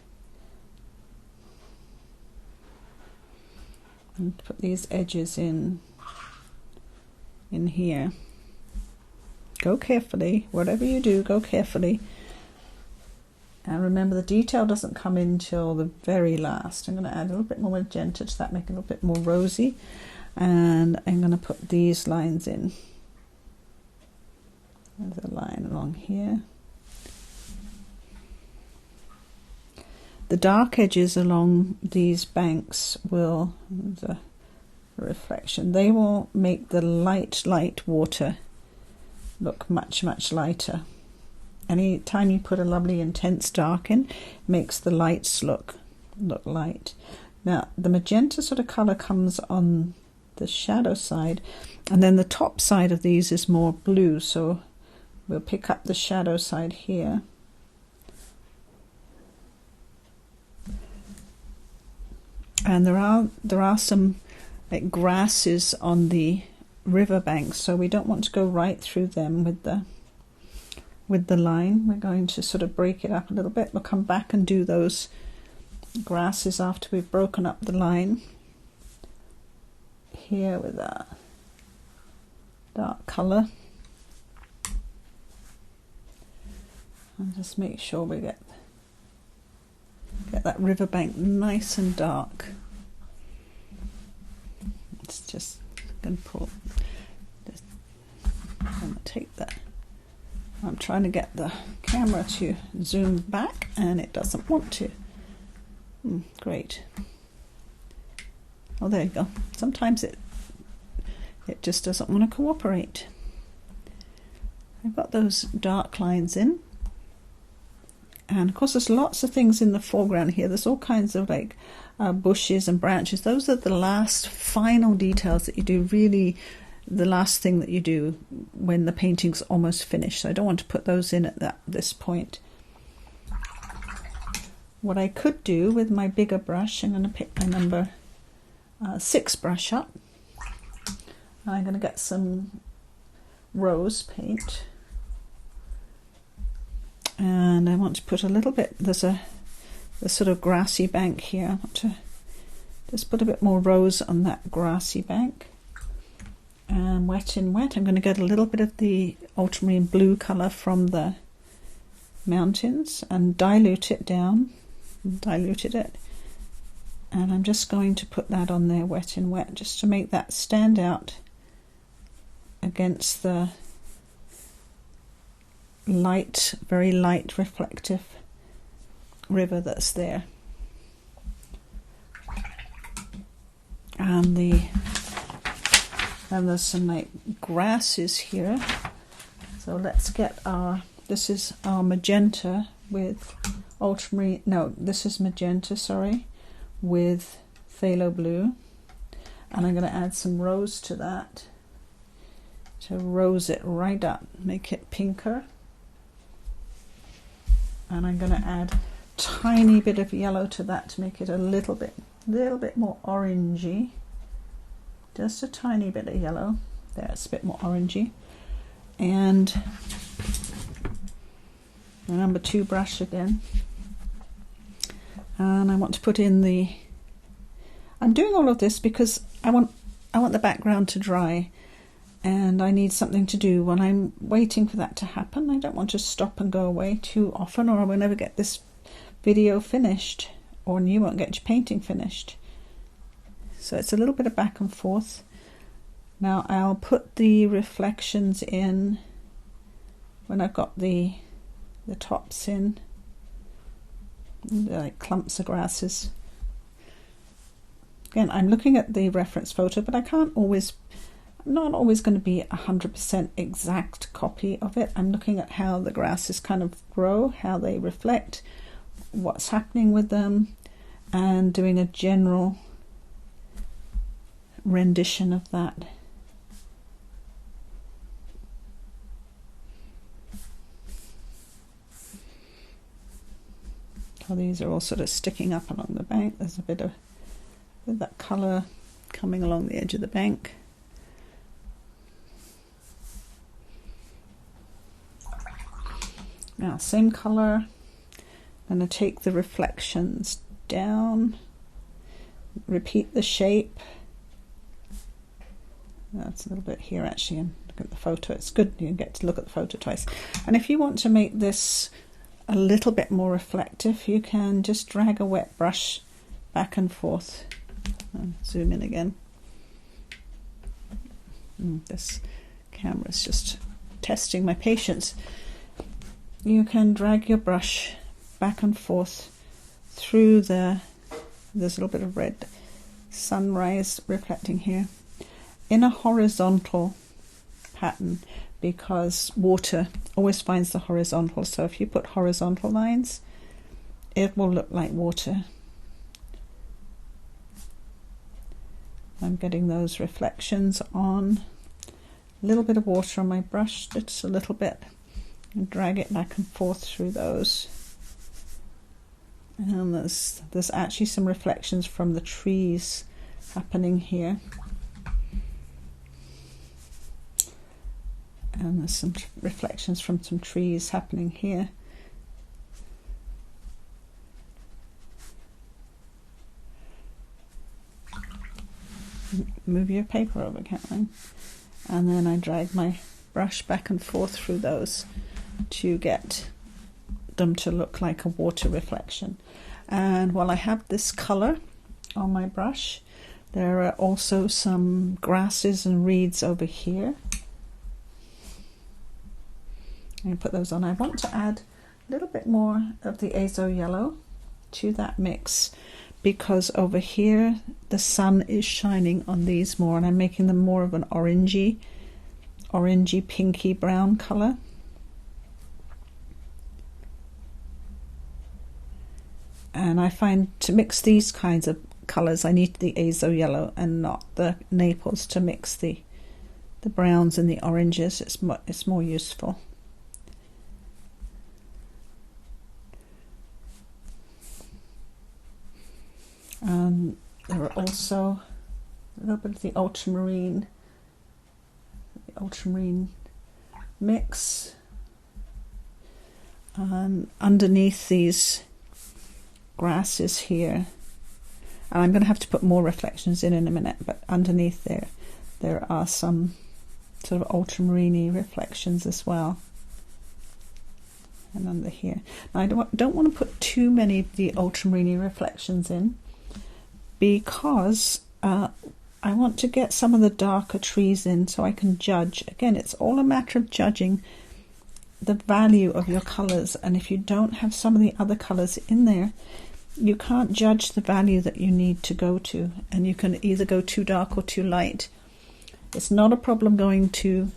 and put these edges in here. Go carefully, whatever you do, go carefully. And remember, the detail doesn't come in till the very last. I'm going to add a little bit more magenta to that, make it a little bit more rosy. And I'm going to put these lines in. There's a line along here. The dark edges along these banks will, the reflection, they will make the light water look much lighter. Any time you put a lovely intense dark in, makes the lights look light. Now the magenta sort of color comes on the shadow side, and then the top side of these is more blue, so we'll pick up the shadow side here. And there are some like grasses on the riverbanks, so we don't want to go right through them with the line. We're going to sort of break it up a little bit. We'll come back and do those grasses after we've broken up the line here with a dark color, and just make sure we get that riverbank nice and dark. It's just going to pull this. I'm going to take that. I'm trying to get the camera to zoom back and it doesn't want to. Great. Oh, there you go. Sometimes it just doesn't want to cooperate. I've got those dark lines in. And of course there's lots of things in the foreground here. There's all kinds of like bushes and branches. Those are the last final details that you do, really the last thing that you do when the painting's almost finished. So I don't want to put those in at this point. What I could do with my bigger brush, I'm going to pick my number 6 brush up. I'm going to get some rose paint. And I want to put a little bit, there's a sort of grassy bank here. I want to just put a bit more rose on that grassy bank. And wet in wet, I'm going to get a little bit of the ultramarine blue colour from the mountains and dilute it down. Diluted it. And I'm just going to put that on there wet in wet, just to make that stand out against the light, very light reflective river that's there. And there's some like grasses here. So let's get this is our magenta with ultramarine, no, this is magenta, sorry, with phthalo blue. And I'm going to add some rose to that to rose it right up, make it pinker. And I'm going to add tiny bit of yellow to that to make it a little bit more orangey. Just a tiny bit of yellow. There, it's a bit more orangey. And the number 2 brush again. And I want to put in the... I'm doing all of this because I want the background to dry, and I need something to do when I'm waiting for that to happen. I don't want to stop and go away too often, or I will never get this video finished, or you won't get your painting finished. So it's a little bit of back and forth. Now I'll put the reflections in when I've got the tops in, like clumps of grasses. Again, I'm looking at the reference photo, but I'm not always going to be 100% exact copy of it. I'm looking at how the grasses kind of grow, how they reflect, what's happening with them, and doing a general rendition of that. So these are all sort of sticking up along the bank. There's a bit of that colour coming along the edge of the bank. Now, same colour. I'm going to take the reflections down, repeat the shape. That's a little bit here actually, and look at the photo. It's good you get to look at the photo twice. And if you want to make this a little bit more reflective, you can just drag a wet brush back and forth. And zoom in again. This camera is just testing my patience. You can drag your brush back and forth through there's a little bit of red sunrise reflecting here in a horizontal pattern, because water always finds the horizontal. So if you put horizontal lines, it will look like water. I'm getting those reflections on. A little bit of water on my brush, just a little bit, and drag it back and forth through those. And there's actually some reflections from the trees happening here. And there's some reflections from some trees happening here. Move your paper over, Caroline. And then I drag my brush back and forth through those to get them to look like a water reflection. And while I have this colour on my brush, there are also some grasses and reeds over here. I'm going to put those on. I want to add a little bit more of the Azo Yellow to that mix, because over here the sun is shining on these more, and I'm making them more of an orangey pinky brown colour. And I find to mix these kinds of colours I need the Azo Yellow and not the Naples to mix the browns and the oranges. It's more useful. There are also a little bit of the ultramarine mix, and underneath these grasses here, and I'm going to have to put more reflections in a minute, but underneath there are some sort of ultramarine reflections as well. And under here, now I don't want to put too many of the ultramarine reflections in, because I want to get some of the darker trees in so I can judge. Again, it's all a matter of judging the value of your colours, and if you don't have some of the other colours in there, you can't judge the value that you need to go to, and you can either go too dark or too light. It's not a problem going too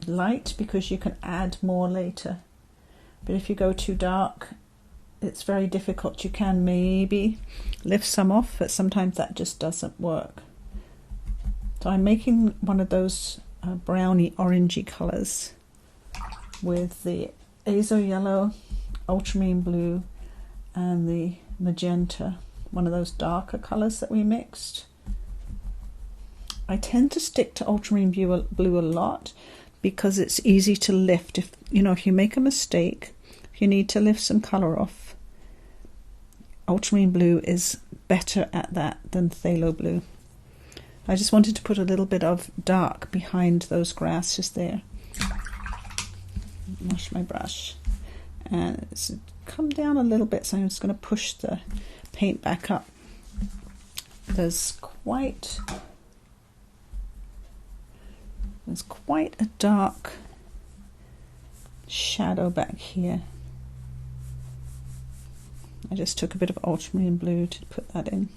light, because you can add more later, but if you go too dark, it's very difficult. You can maybe lift some off, but sometimes that just doesn't work. So I'm making one of those browny orangey colours with the Azo Yellow, Ultramarine Blue, and the Magenta, one of those darker colours that we mixed. I tend to stick to Ultramarine Blue a lot because it's easy to lift. If you make a mistake, if you need to lift some colour off, Ultramarine Blue is better at that than Phthalo Blue. I just wanted to put a little bit of dark behind those grasses there. Wash my brush, and it's come down a little bit, so I'm just going to push the paint back up. There's quite a dark shadow back here. I just took a bit of Ultramarine Blue to put that in.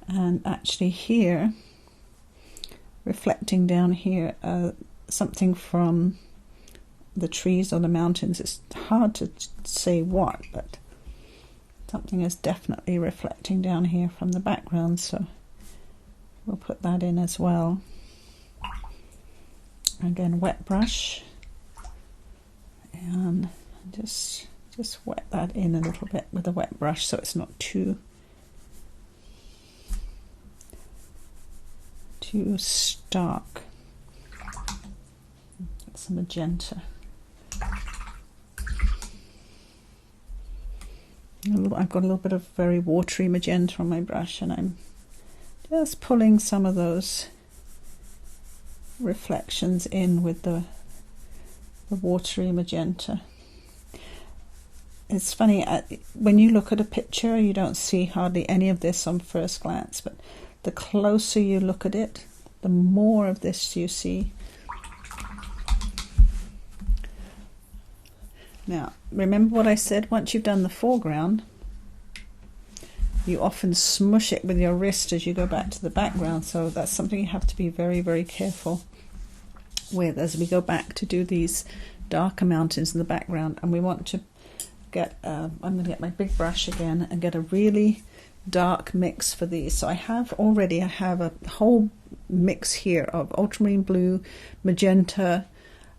And actually here, reflecting down here, something from the trees or the mountains. It's hard to say what, but something is definitely reflecting down here from the background, so we'll put that in as well. Again, wet brush, and just wet that in a little bit with a wet brush so it's not too stark. That's a magenta. I've got a little bit of very watery magenta on my brush, and I'm just pulling some of those reflections in with the watery magenta. It's funny, when you look at a picture you don't see hardly any of this on first glance, but the closer you look at it, the more of this you see. Now, remember what I said, once you've done the foreground, you often smush it with your wrist as you go back to the background, so that's something you have to be very, very careful with as we go back to do these darker mountains in the background. And we want to get, I'm going to get my big brush again and get a really dark mix for these. So I have a whole mix here of Ultramarine Blue, Magenta,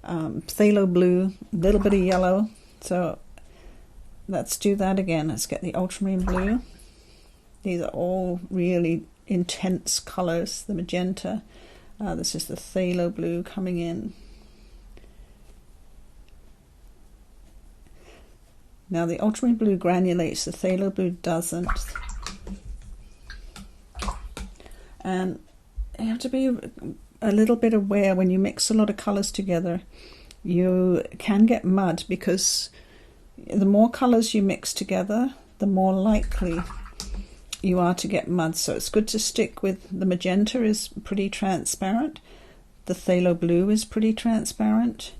Phthalo Blue, a little bit of yellow. So let's do that again. Let's get the Ultramarine Blue. These are all really intense colors. The Magenta, this is the Phthalo Blue coming in. Now the Ultramarine Blue granulates, the Phthalo Blue doesn't. And you have to be a little bit aware when you mix a lot of colors together. You can get mud, because the more colors you mix together, the more likely you are to get mud. So it's good to stick with the Magenta is pretty transparent. The Phthalo Blue is pretty transparent.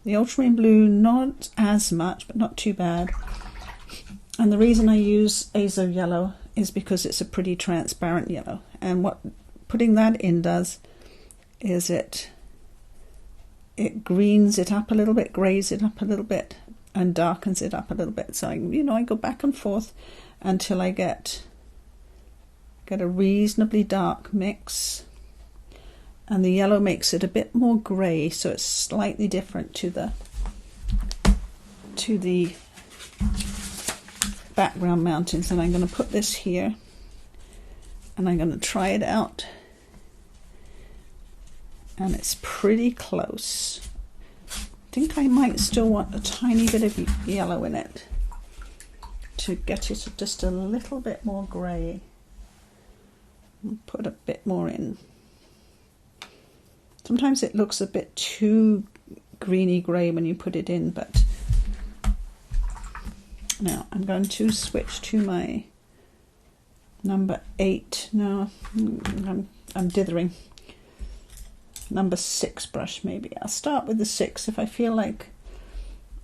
The Ultramarine Blue not as much, but not too bad. And the reason I use Azo Yellow is because it's a pretty transparent yellow. And what putting that in does is it greens it up a little bit, grays it up a little bit, and darkens it up a little bit. So I go back and forth until I get a reasonably dark mix. And the yellow makes it a bit more grey, so it's slightly different to the background mountains. And I'm going to put this here, and I'm going to try it out. And it's pretty close. I think I might still want a tiny bit of yellow in it to get it just a little bit more grey. Put a bit more in. Sometimes it looks a bit too greeny grey when you put it in, but now I'm going to switch to my number 8. No, I'm dithering. Number 6 brush maybe. I'll start with the 6. If I feel like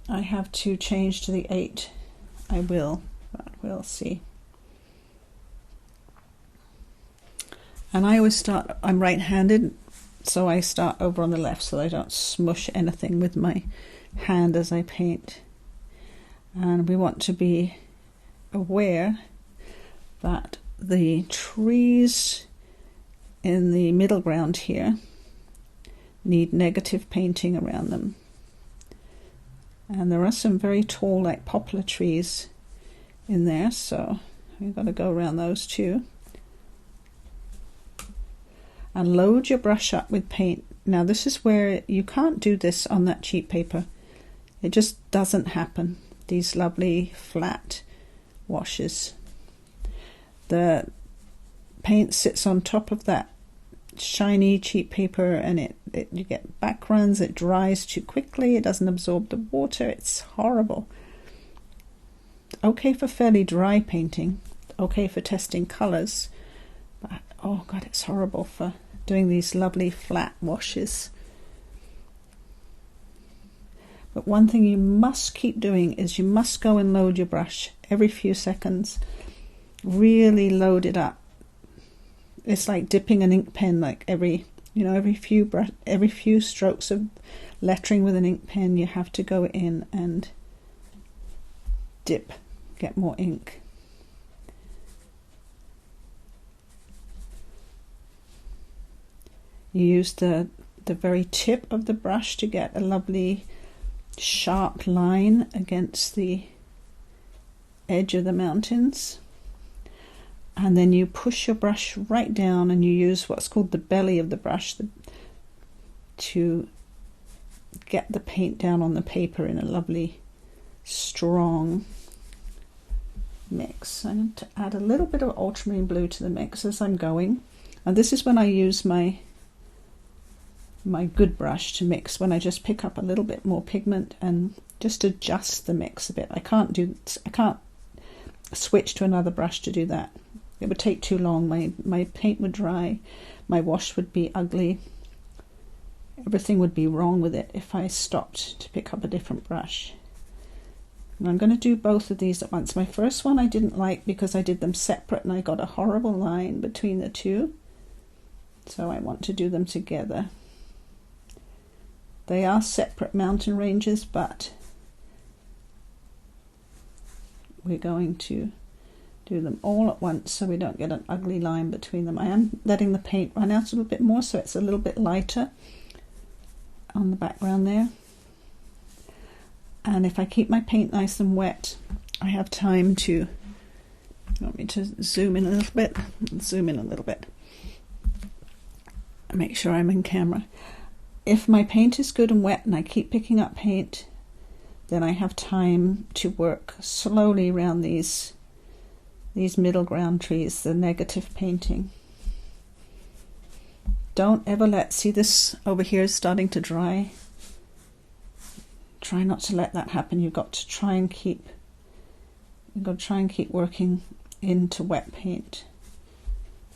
I have to change to the 8, I will, but we'll see. And I always start, I'm right-handed, so I start over on the left so I don't smush anything with my hand as I paint. And we want to be aware that the trees in the middle ground here need negative painting around them. And there are some very tall, like poplar trees in there, so you've got to go around those too. And load your brush up with paint. Now this is where you can't do this on that cheap paper. It just doesn't happen. These lovely flat washes. The paint sits on top of that shiny cheap paper, and you get backruns. It dries too quickly. It doesn't absorb the water. It's horrible. Okay for fairly dry painting. Okay for testing colors. But oh god, it's horrible for doing these lovely flat washes. But one thing you must keep doing is you must go and load your brush every few seconds. Really load it up. It's like dipping an ink pen, like every few strokes of lettering with an ink pen, you have to go in and dip, get more ink. You use the very tip of the brush to get a lovely sharp line against the edge of the mountains. And then you push your brush right down and you use what's called the belly of the brush to get the paint down on the paper in a lovely strong mix. I'm going to add a little bit of ultramarine blue to the mix as I'm going. And this is when I use my good brush to mix, when I just pick up a little bit more pigment and just adjust the mix a bit. I can't switch to another brush to do that. It would take too long. My paint would dry, my wash would be ugly, everything would be wrong with it if I stopped to pick up a different brush. And I'm going to do both of these at once. My first one I didn't like because I did them separate and I got a horrible line between the two. So I want to do them together. They are separate mountain ranges, but we're going to do them all at once so we don't get an ugly line between them. I am letting the paint run out a little bit more so it's a little bit lighter on the background there. And if I keep my paint nice and wet, I have time to, you want me to zoom in a little bit? Zoom in a little bit. Make sure I'm in camera. If my paint is good and wet and I keep picking up paint, then I have time to work slowly around these middle ground trees, the negative painting. Don't ever see this over here is starting to dry. Try not to let that happen. You've got to try and keep working into wet paint.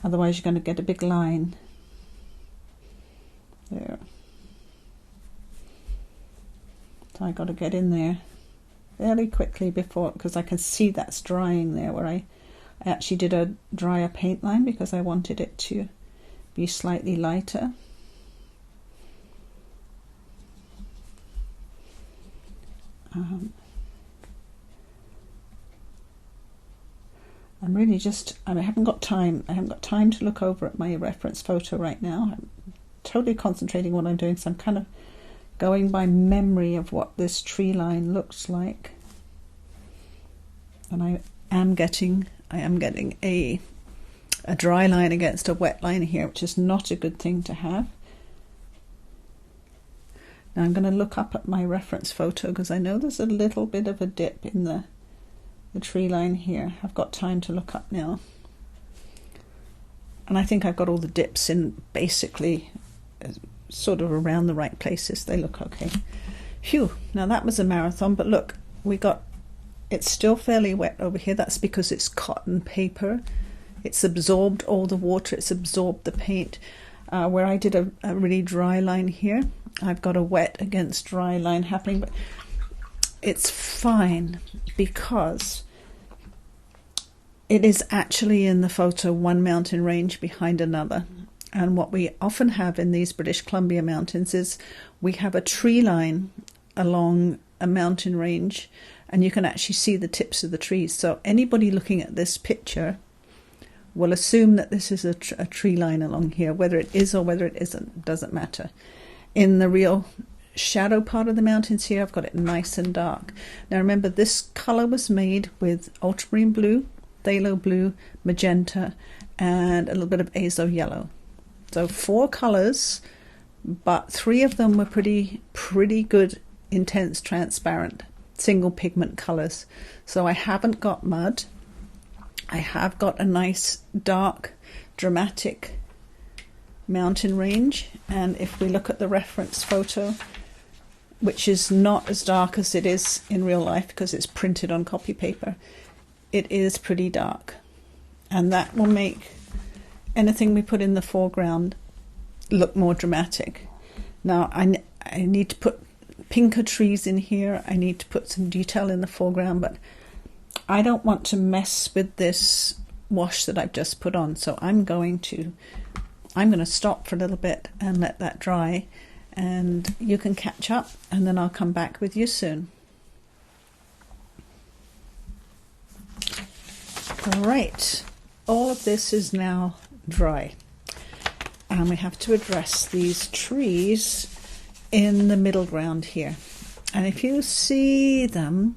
Otherwise you're going to get a big line. There. So I got to get in there fairly quickly before, because I can see that's drying there, where I actually did a drier paint line because I wanted it to be slightly lighter. I'm really just, I haven't got time to look over at my reference photo right now. I'm totally concentrating on what I'm doing, so I'm kind of going by memory of what this tree line looks like. And I am getting a dry line against a wet line here, which is not a good thing to have. Now I'm going to look up at my reference photo because I know there's a little bit of a dip in the tree line here. I've got time to look up now. And I think I've got all the dips in basically sort of around the right places. They look okay. Phew, now that was a marathon, but look, it's still fairly wet over here. That's because it's cotton paper. It's absorbed all the water, it's absorbed the paint. Where I did a really dry line here, I've got a wet against dry line happening, but it's fine because it is actually in the photo one mountain range behind another. And what we often have in these British Columbia mountains is we have a tree line along a mountain range, and you can actually see the tips of the trees. So anybody looking at this picture will assume that this is a tree line along here. Whether it is or whether it isn't, doesn't matter. in the real shadow part of the mountains here, I've got it nice and dark. Now remember, this color was made with Ultramarine Blue, Phthalo Blue, Magenta, and a little bit of Azo Yellow. So 4 colors, but 3 of them were pretty good, intense, transparent, single pigment colors. So I haven't got mud. I have got a nice, dark, dramatic mountain range. And if we look at the reference photo, which is not as dark as it is in real life because it's printed on copy paper, it is pretty dark. And that will make anything we put in the foreground look more dramatic. Now I need to put pinker trees in here. I need to put some detail in the foreground, but I don't want to mess with this wash that I've just put on. So I'm going to stop for a little bit and let that dry, and you can catch up, and then I'll come back with you soon. All right, all of this is now dry, and we have to address these trees in the middle ground here. And if you see them,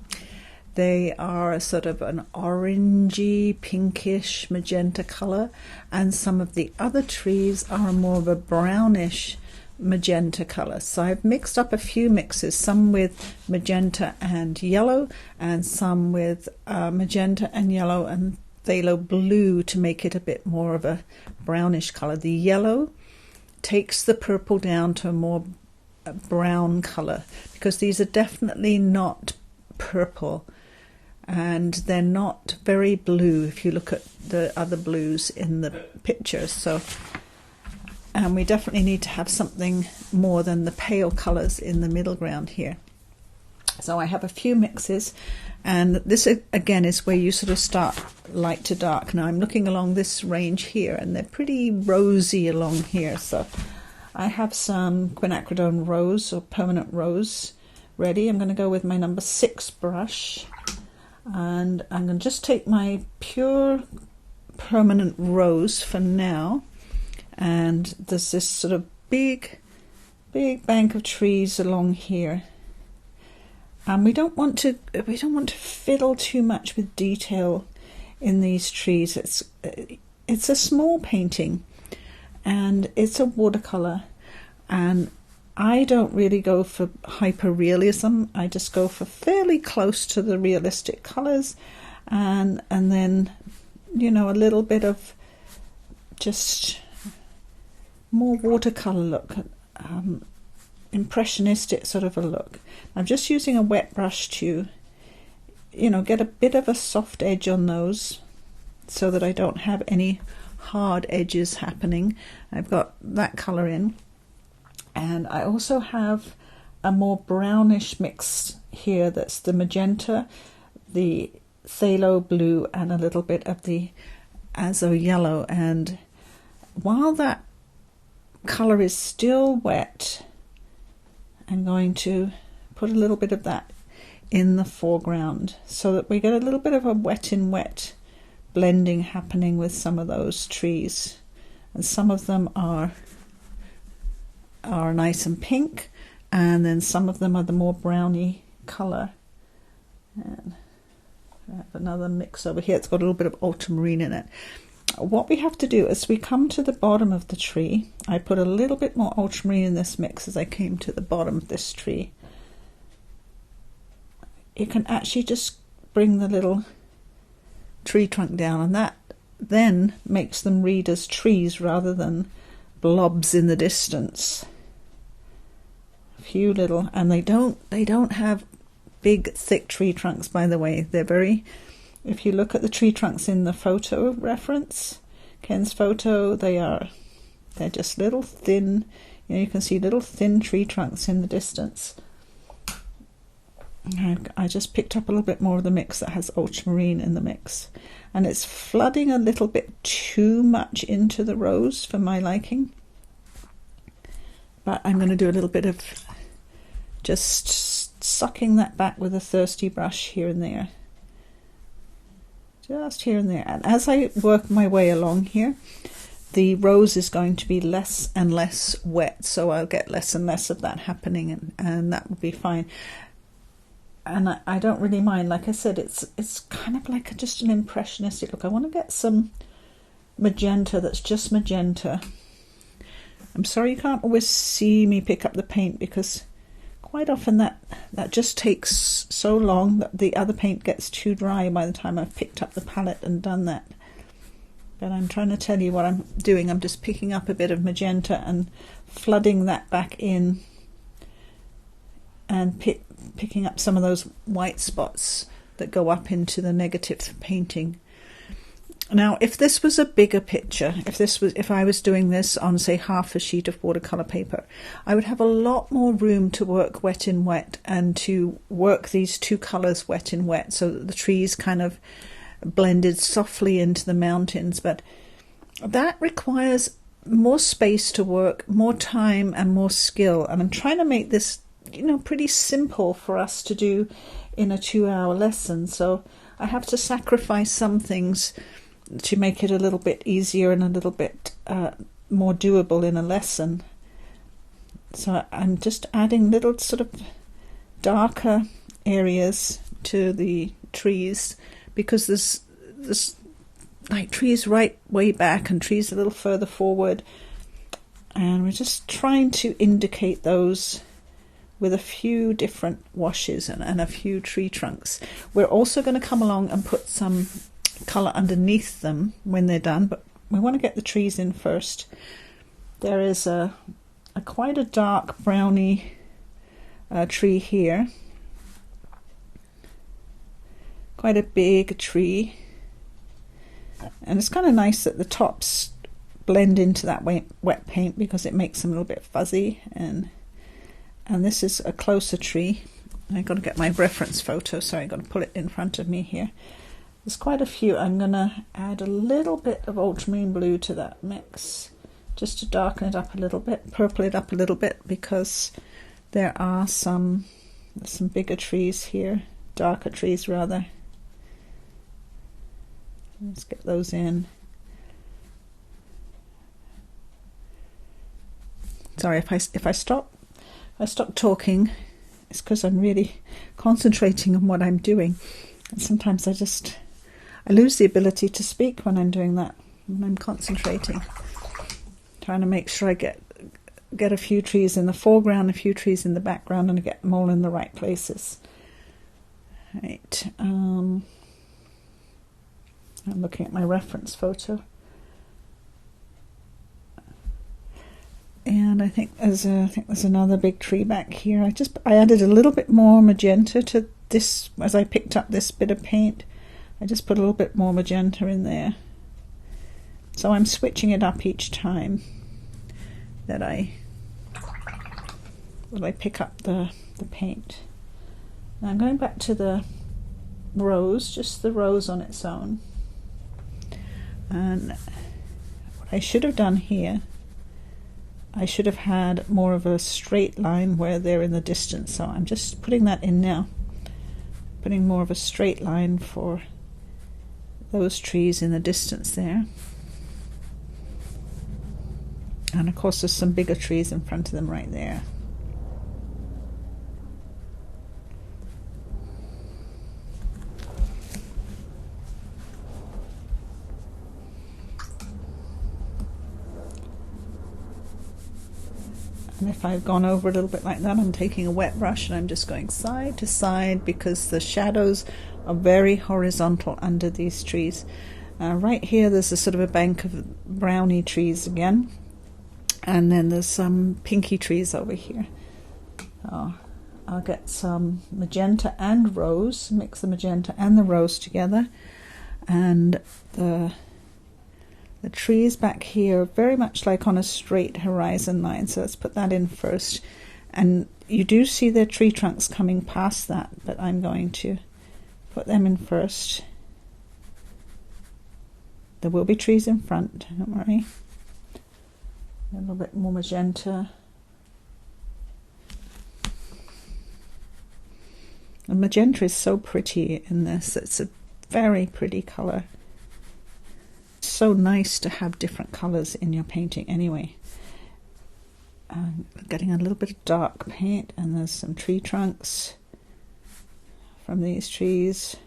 they are a sort of an orangey, pinkish, magenta color, and some of the other trees are more of a brownish magenta color. So I've mixed up a few mixes, some with magenta and yellow, and some with magenta and yellow and phthalo blue to make it a bit more of a brownish color. The yellow takes the purple down to a more brown color, because these are definitely not purple, and they're not very blue if you look at the other blues in the pictures. So and we definitely need to have something more than the pale colors in the middle ground here. So I have a few mixes, and this again is where you sort of start light to dark. Now I'm looking along this range here, and they're pretty rosy along here. So I have some Quinacridone Rose or Permanent Rose ready. I'm going to go with my number 6 brush, and I'm going to just take my pure Permanent Rose for now. And there's this sort of big bank of trees along here, and we don't want to fiddle too much with detail in these trees. It's a small painting, and it's a watercolor, and I don't really go for hyper-realism. I just go for fairly close to the realistic colors, and then, you know, a little bit of just more watercolor look, impressionistic sort of a look. I'm just using a wet brush to, you know, get a bit of a soft edge on those so that I don't have any hard edges happening. I've got that color in, and I also have a more brownish mix here. That's the magenta, the phthalo blue, and a little bit of the Azo Yellow. And while that color is still wet, I'm going to put a little bit of that in the foreground so that we get a little bit of a wet in wet blending happening with some of those trees. And some of them are nice and pink, and then some of them are the more browny color. And I have another mix over here. It's got a little bit of ultramarine in it. What we have to do is we come to the bottom of the tree. I put a little bit more ultramarine in this mix as I came to the bottom of this tree. You can actually just bring the little tree trunk down, and that then makes them read as trees rather than blobs in the distance. A few little, and they don't have big thick tree trunks, by the way. They're very, if you look at the tree trunks in the photo reference, Ken's photo, they're just little thin, you know, you can see little thin tree trunks in the distance. I just picked up a little bit more of the mix that has ultramarine in the mix, and it's flooding a little bit too much into the rose for my liking, but I'm going to do a little bit of just sucking that back with a thirsty brush here and there. Just here and there. And as I work my way along here, the rose is going to be less and less wet, so I'll get less and less of that happening, and that will be fine. And I don't really mind. Like I said, it's kind of like just an impressionistic look. I want to get some magenta that's just magenta. I'm sorry you can't always see me pick up the paint, because quite often that just takes so long that the other paint gets too dry by the time I've picked up the palette and done that. But I'm trying to tell you what I'm doing. I'm just picking up a bit of magenta and flooding that back in, and picking up some of those white spots that go up into the negative painting. Now, if this was a bigger picture, if I was doing this on, say, half a sheet of watercolor paper, I would have a lot more room to work wet in wet, and to work these two colors wet in wet, so that the trees kind of blended softly into the mountains. But that requires more space to work, more time and more skill, and I'm trying to make this, you know, pretty simple for us to do in a 2-hour lesson. So I have to sacrifice some things to make it a little bit easier and a little bit more doable in a lesson. So I'm just adding little sort of darker areas to the trees, because there's like trees right way back and trees a little further forward, and we're just trying to indicate those with a few different washes and a few tree trunks. We're also going to come along and put some colour underneath them when they're done, but we want to get the trees in first. There is a quite a dark browny tree here, quite a big tree, and it's kind of nice that the tops blend into that wet paint, because it makes them a little bit fuzzy. And this is a closer tree. I've got to get my reference photo, sorry, I've got to pull it in front of me here. There's quite a few. I'm going to add a little bit of ultramarine blue to that mix, just to darken it up a little bit, purple it up a little bit, because there are some bigger trees here, darker trees rather. Let's get those in. Sorry if I stop talking, it's because I'm really concentrating on what I'm doing, and sometimes I lose the ability to speak when I'm doing that, when I'm concentrating, trying to make sure I get a few trees in the foreground, a few trees in the background, and I get them all in the right places. Right. I'm looking at my reference photo, and I think there's another big tree back here. I added a little bit more magenta to this as I picked up this bit of paint. I just put a little bit more magenta in there, so I'm switching it up each time that I pick up the paint. Now I'm going back to the rose, just the rose on its own. And what I should have done here, I should have had more of a straight line where they're in the distance, so I'm just putting that in now, putting more of a straight line for those trees in the distance there. And of course there's some bigger trees in front of them right there. And if I've gone over a little bit like that, I'm taking a wet brush and I'm just going side to side, because the shadows are very horizontal under these trees. Right here there's a sort of a bank of browny trees again, and then there's some pinky trees over here. I'll get some magenta and rose, mix the magenta and the rose together, and the trees back here are very much like on a straight horizon line, so let's put that in first. And you do see their tree trunks coming past that, but I'm going to put them in first. There will be trees in front, don't worry. A little bit more magenta. And magenta is so pretty in this, it's a very pretty colour. so nice to have different colors in your painting anyway. Getting a little bit of dark paint, and there's some tree trunks from these trees,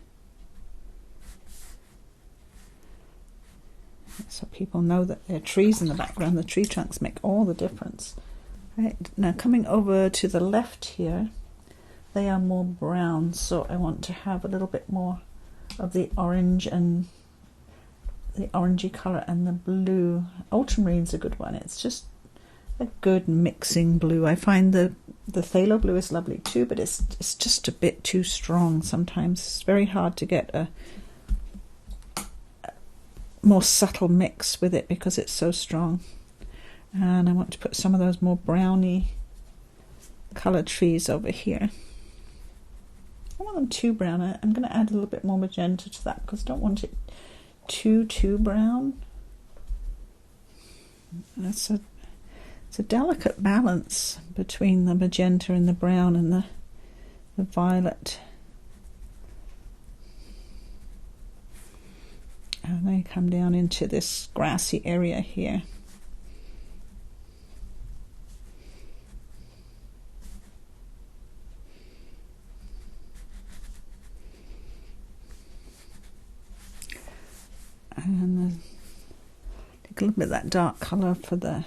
so people know that there are trees in the background. The tree trunks make all the difference. Right, now coming over to the left here, they are more brown, so I want to have a little bit more of the orange and the orangey color and the blue. Ultramarine's a good one. It's just a good mixing blue. I find the phthalo blue is lovely too, but it's just a bit too strong sometimes. It's very hard to get a more subtle mix with it because it's so strong. And I want to put some of those more browny colored trees over here. I don't want them too brown. I'm going to add a little bit more magenta to that because I don't want it too brown. And it's a delicate balance between the magenta and the brown and the violet. And they come down into this grassy area here. And take a little bit of that dark colour for the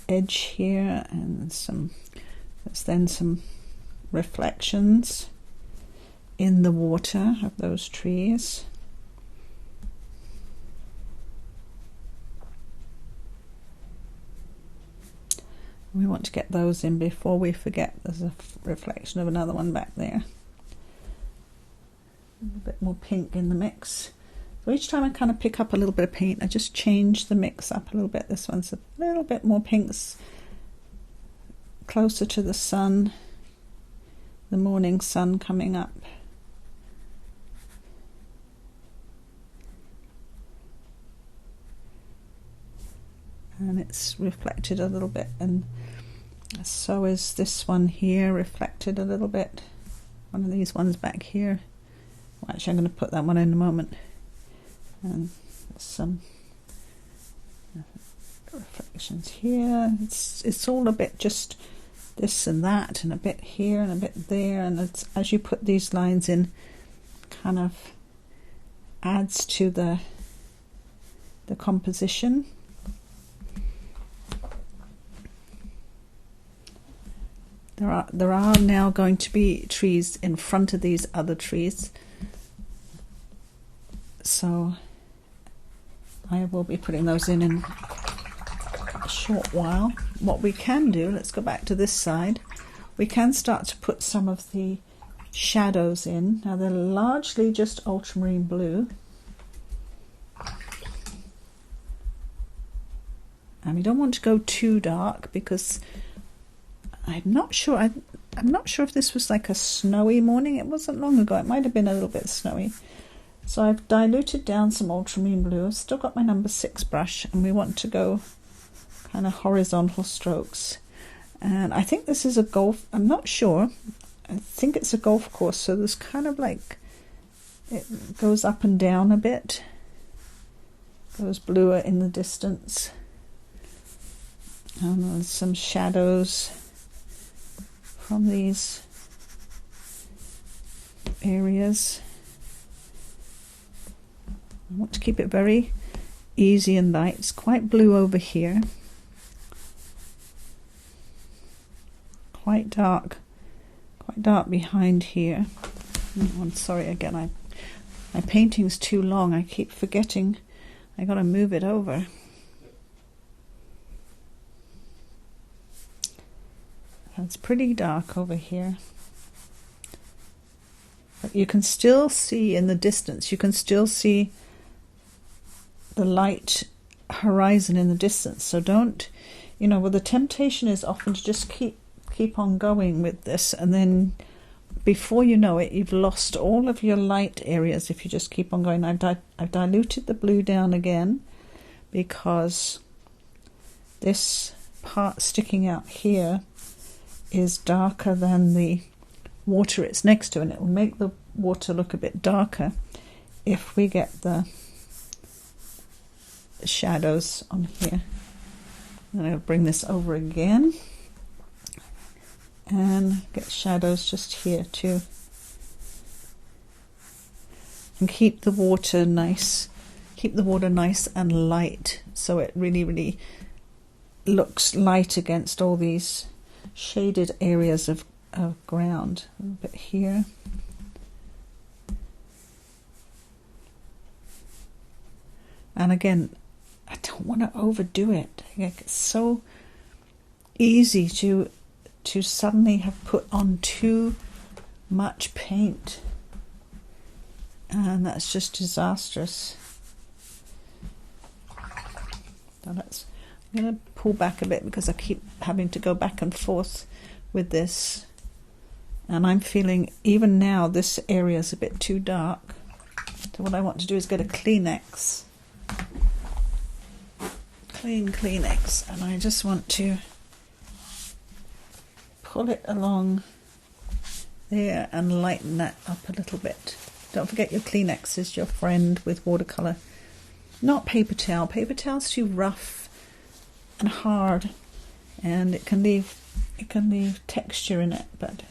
edge here, and there's then some reflections in the water of those trees. We want to get those in before we forget. There's a reflection of another one back there. A little bit more pink in the mix. So each time I kind of pick up a little bit of paint, I just change the mix up a little bit. This one's a little bit more pinks, closer to the sun, the morning sun coming up. And it's reflected a little bit, and so is this one here reflected a little bit. One of these ones back here. Well, actually, I'm going to put that one in a moment. And some reflections here. It's all a bit just this and that, and a bit here and a bit there, and it's, as you put these lines in, kind of adds to the composition. There are now going to be trees in front of these other trees, so I will be putting those in a short while. What we can do, let's go back to this side, we can start to put some of the shadows in. Now they're largely just ultramarine blue, and we don't want to go too dark because I'm not sure if this was like a snowy morning. It wasn't long ago. It might have been a little bit snowy. So I've diluted down some ultramarine blue. I've still got my number 6 brush, and we want to go kind of horizontal strokes. And I think this is a golf, I'm not sure. I think it's a golf course, so there's kind of like, it goes up and down a bit. Goes bluer in the distance. And there's some shadows from these areas. I want to keep it very easy and light. It's quite blue over here, quite dark behind here. Oh, I'm sorry again, my painting's too long. I keep forgetting I gotta move it over. It's pretty dark over here, but you can still see in the distance, you can still see the light horizon in the distance. So don't, well, the temptation is often to just keep on going with this, and then before you know it, you've lost all of your light areas if you just keep on going. I've diluted the blue down again because this part sticking out here is darker than the water it's next to, and it will make the water look a bit darker if we get the shadows on here. I'm going to bring this over again and get shadows just here too. And keep the water nice and light, so it really looks light against all these shaded areas of ground. A little bit here. And again, I don't want to overdo it. Like, it's so easy to suddenly have put on too much paint, and that's just disastrous. So I'm going to pull back a bit because I keep having to go back and forth with this, and I'm feeling even now this area is a bit too dark. So what I want to do is get a Kleenex, clean Kleenex, and I just want to pull it along there and lighten that up a little bit. Don't forget your Kleenex is your friend with watercolor, not paper towel. Paper towel's too rough and hard, and it can leave texture in it. But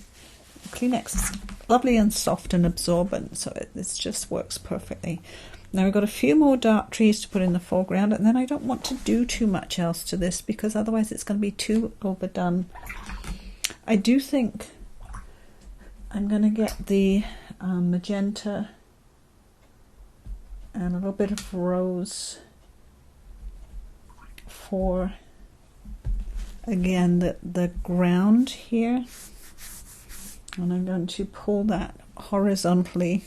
Kleenex is lovely and soft and absorbent, so this just works perfectly. Now we've got a few more dark trees to put in the foreground, and then I don't want to do too much else to this because otherwise it's going to be too overdone. I do think I'm going to get the magenta and a little bit of rose for, again, the ground here. And I'm going to pull that horizontally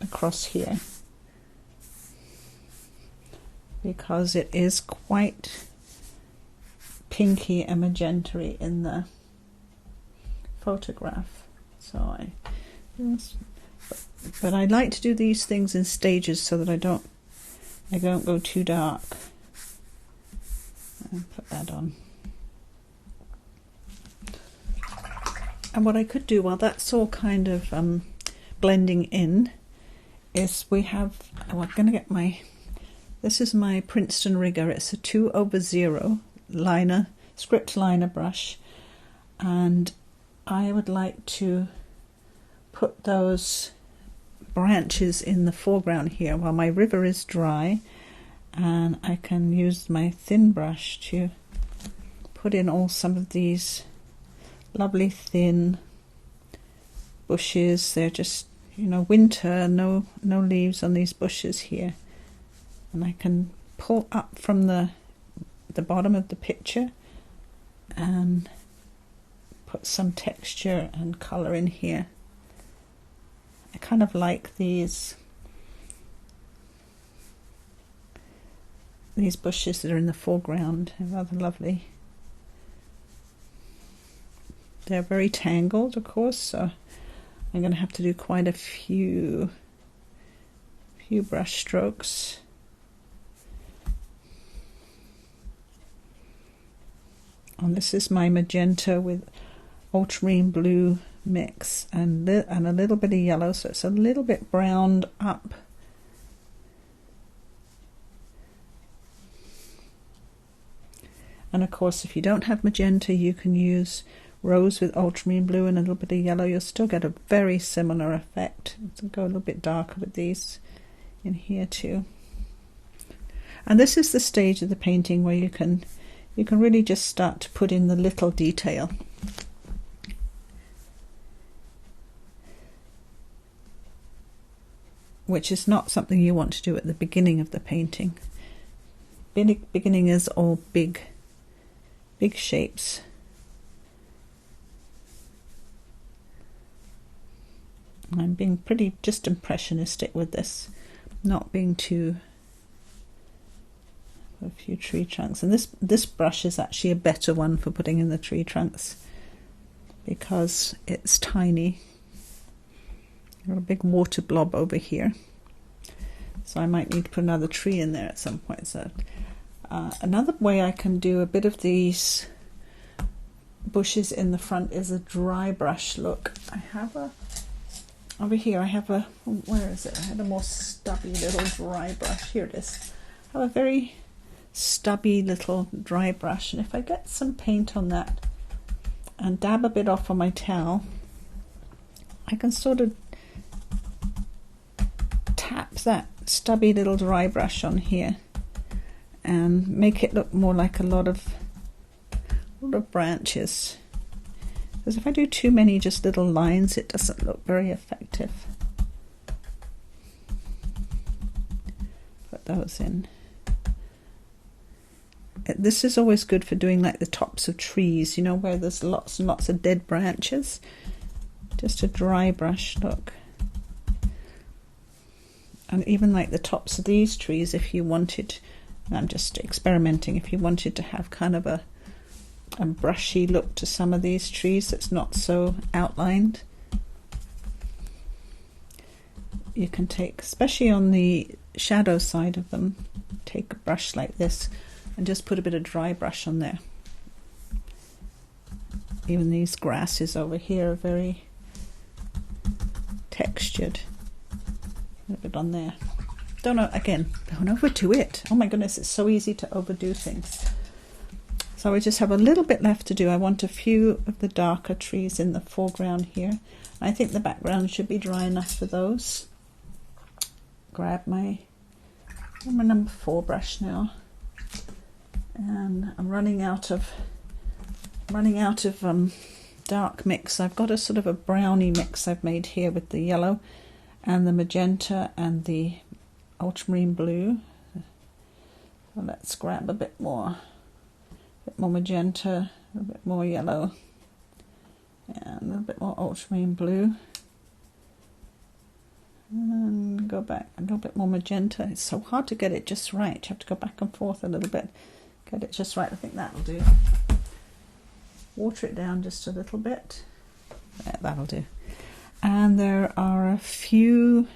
across here because it is quite pinky and magenta-y in the photograph. So but I like to do these things in stages so that I don't go too dark. And put that on. And what I could do while that's all kind of blending in is I'm going to get this is my Princeton Rigger. It's a 2/0 liner, script liner brush, and I would like to put those branches in the foreground here while my river is dry, and I can use my thin brush to put in some of these lovely thin bushes. They're just, winter, no leaves on these bushes here, and I can pull up from the bottom of the picture and put some texture and color in here. I kind of like these bushes that are in the foreground. They're rather lovely. They're very tangled, of course, so I'm going to have to do quite a few brush strokes. And this is my magenta with Ultramarine Blue mix and a little bit of yellow, so it's a little bit browned up. And of course, if you don't have magenta, you can use rose with ultramarine blue and a little bit of yellow. You'll still get a very similar effect. Let's go a little bit darker with these in here too. And this is the stage of the painting where you can really just start to put in the little detail. Which is not something you want to do at the beginning of the painting. Beginning is all big shapes. I'm being pretty just impressionistic with this, not being too. A few tree trunks, and this brush is actually a better one for putting in the tree trunks because it's tiny. Got a big water blob over here, so I might need to put another tree in there at some point. So another way I can do a bit of these bushes in the front is a dry brush look. I have over here I have where is it? I had a more stubby little dry brush. Here it is. have a very stubby little dry brush, and if I get some paint on that and dab a bit off on my towel, I can sort of tap that stubby little dry brush on here and make it look more like a lot of branches. Because if I do too many just little lines, it doesn't look very effective. Put those in. This is always good for doing like the tops of trees, you know, where there's lots and lots of dead branches. Just a dry brush look. And even like the tops of these trees, if you wanted, I'm just experimenting, if you wanted to have kind of a brushy look to some of these trees that's not so outlined, you can take, especially on the shadow side of them, take a brush like this and just put a bit of dry brush on there. Even these grasses over here are very textured. A bit on there. Don't overdo it. Oh my goodness, it's so easy to overdo things. So we just have a little bit left to do. I want a few of the darker trees in the foreground here. I think the background should be dry enough for those. Grab my number 4 brush now, and I'm running out of dark mix. I've got a sort of a brownie mix I've made here with the yellow and the magenta and the ultramarine blue. So let's grab a bit more magenta, a bit more yellow, and a bit more ultramarine blue. And go back a little bit more magenta. It's so hard to get it just right. You have to go back and forth a little bit, get it just right. I think that'll do. Water it down just a little bit. Yeah, that'll do. And there are a few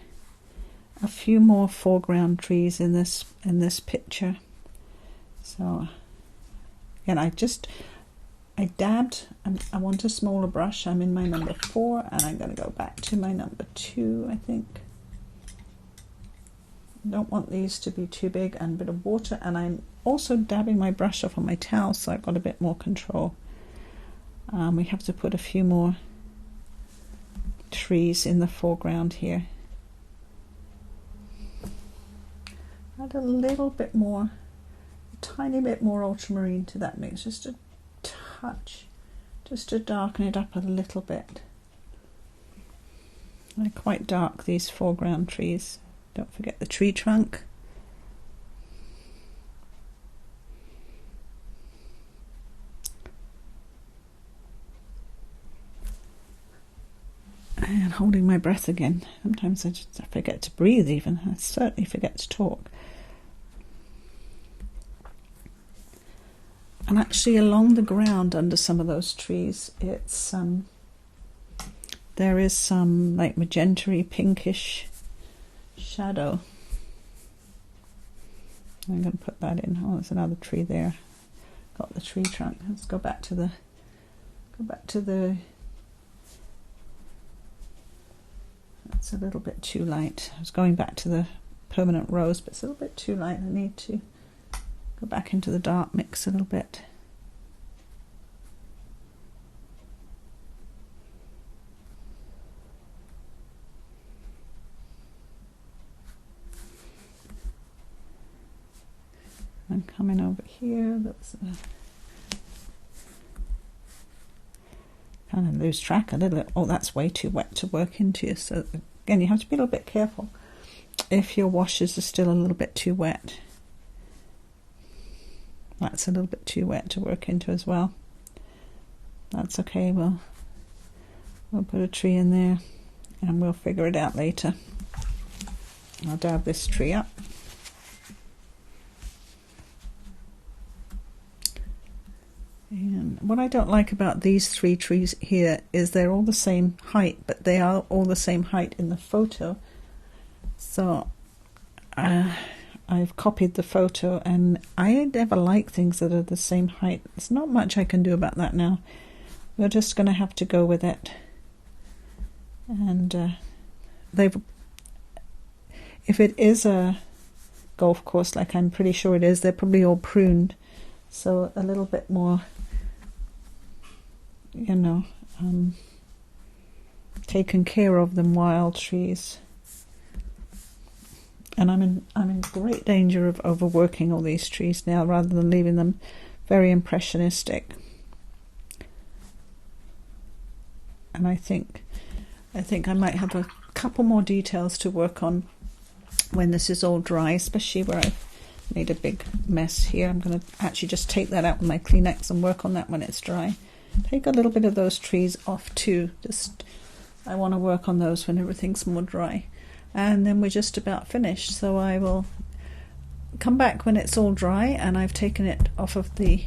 more foreground trees in this picture. So again, I dabbed, and I want a smaller brush. I'm in my number 4, and I'm going to go back to my number 2, I think. I don't want these to be too big, and a bit of water, and I'm also dabbing my brush off on my towel so I've got a bit more control. We have to put a few more trees in the foreground here. Add a little bit more, a tiny bit more ultramarine to that mix, just a touch, just to darken it up a little bit. They're quite dark, these foreground trees. Don't forget the tree trunk. And holding my breath again. Sometimes I forget to breathe even. I certainly forget to talk. And actually along the ground under some of those trees, it's there is some like magenta-y, pinkish shadow. I'm going to put that in. Oh, there's another tree there. Got the tree trunk. Let's go back to the that's a little bit too light. I was going back to the permanent rose, but it's a little bit too light. I need to go back into the dark mix a little bit. I'm coming over here. That's kind of lose track a little. Oh, that's way too wet to work into. So again, you have to be a little bit careful if your washes are still a little bit too wet. That's a little bit too wet to work into as well. That's okay. We'll put a tree in there and we'll figure it out later. I'll dab this tree up. And what I don't like about these 3 trees here is they're all the same height, but they are all the same height in the photo. So I've copied the photo, and I never like things that are the same height. There's not much I can do about that now. We're just going to have to go with it. And if it is a golf course, like I'm pretty sure it is. They're probably all pruned, so a little bit more, you know, taken care of than wild trees. And I'm in great danger of overworking all these trees now, rather than leaving them very impressionistic. And I think I might have a couple more details to work on when this is all dry, especially where I've made a big mess here. I'm going to actually just take that out with my Kleenex and work on that when it's dry. Take a little bit of those trees off too. I want to work on those when everything's more dry. And then we're just about finished, so I will come back when it's all dry and I've taken it off of the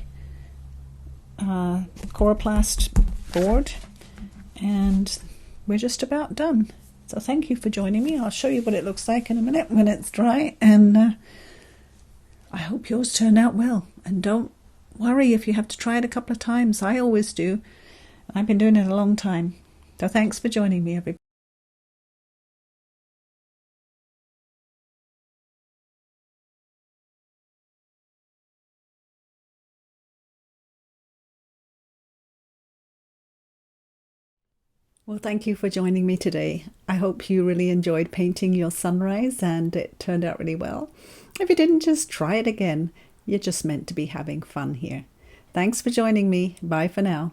coroplast board, and we're just about done. So thank you for joining me. I'll show you what it looks like in a minute when it's dry, and I hope yours turn out well. And don't worry if you have to try it a couple of times. I always do. I've been doing it a long time. So thanks for joining me, everybody. Well, thank you for joining me today. I hope you really enjoyed painting your sunrise and it turned out really well. If you didn't, just try it again. You're just meant to be having fun here. Thanks for joining me. Bye for now.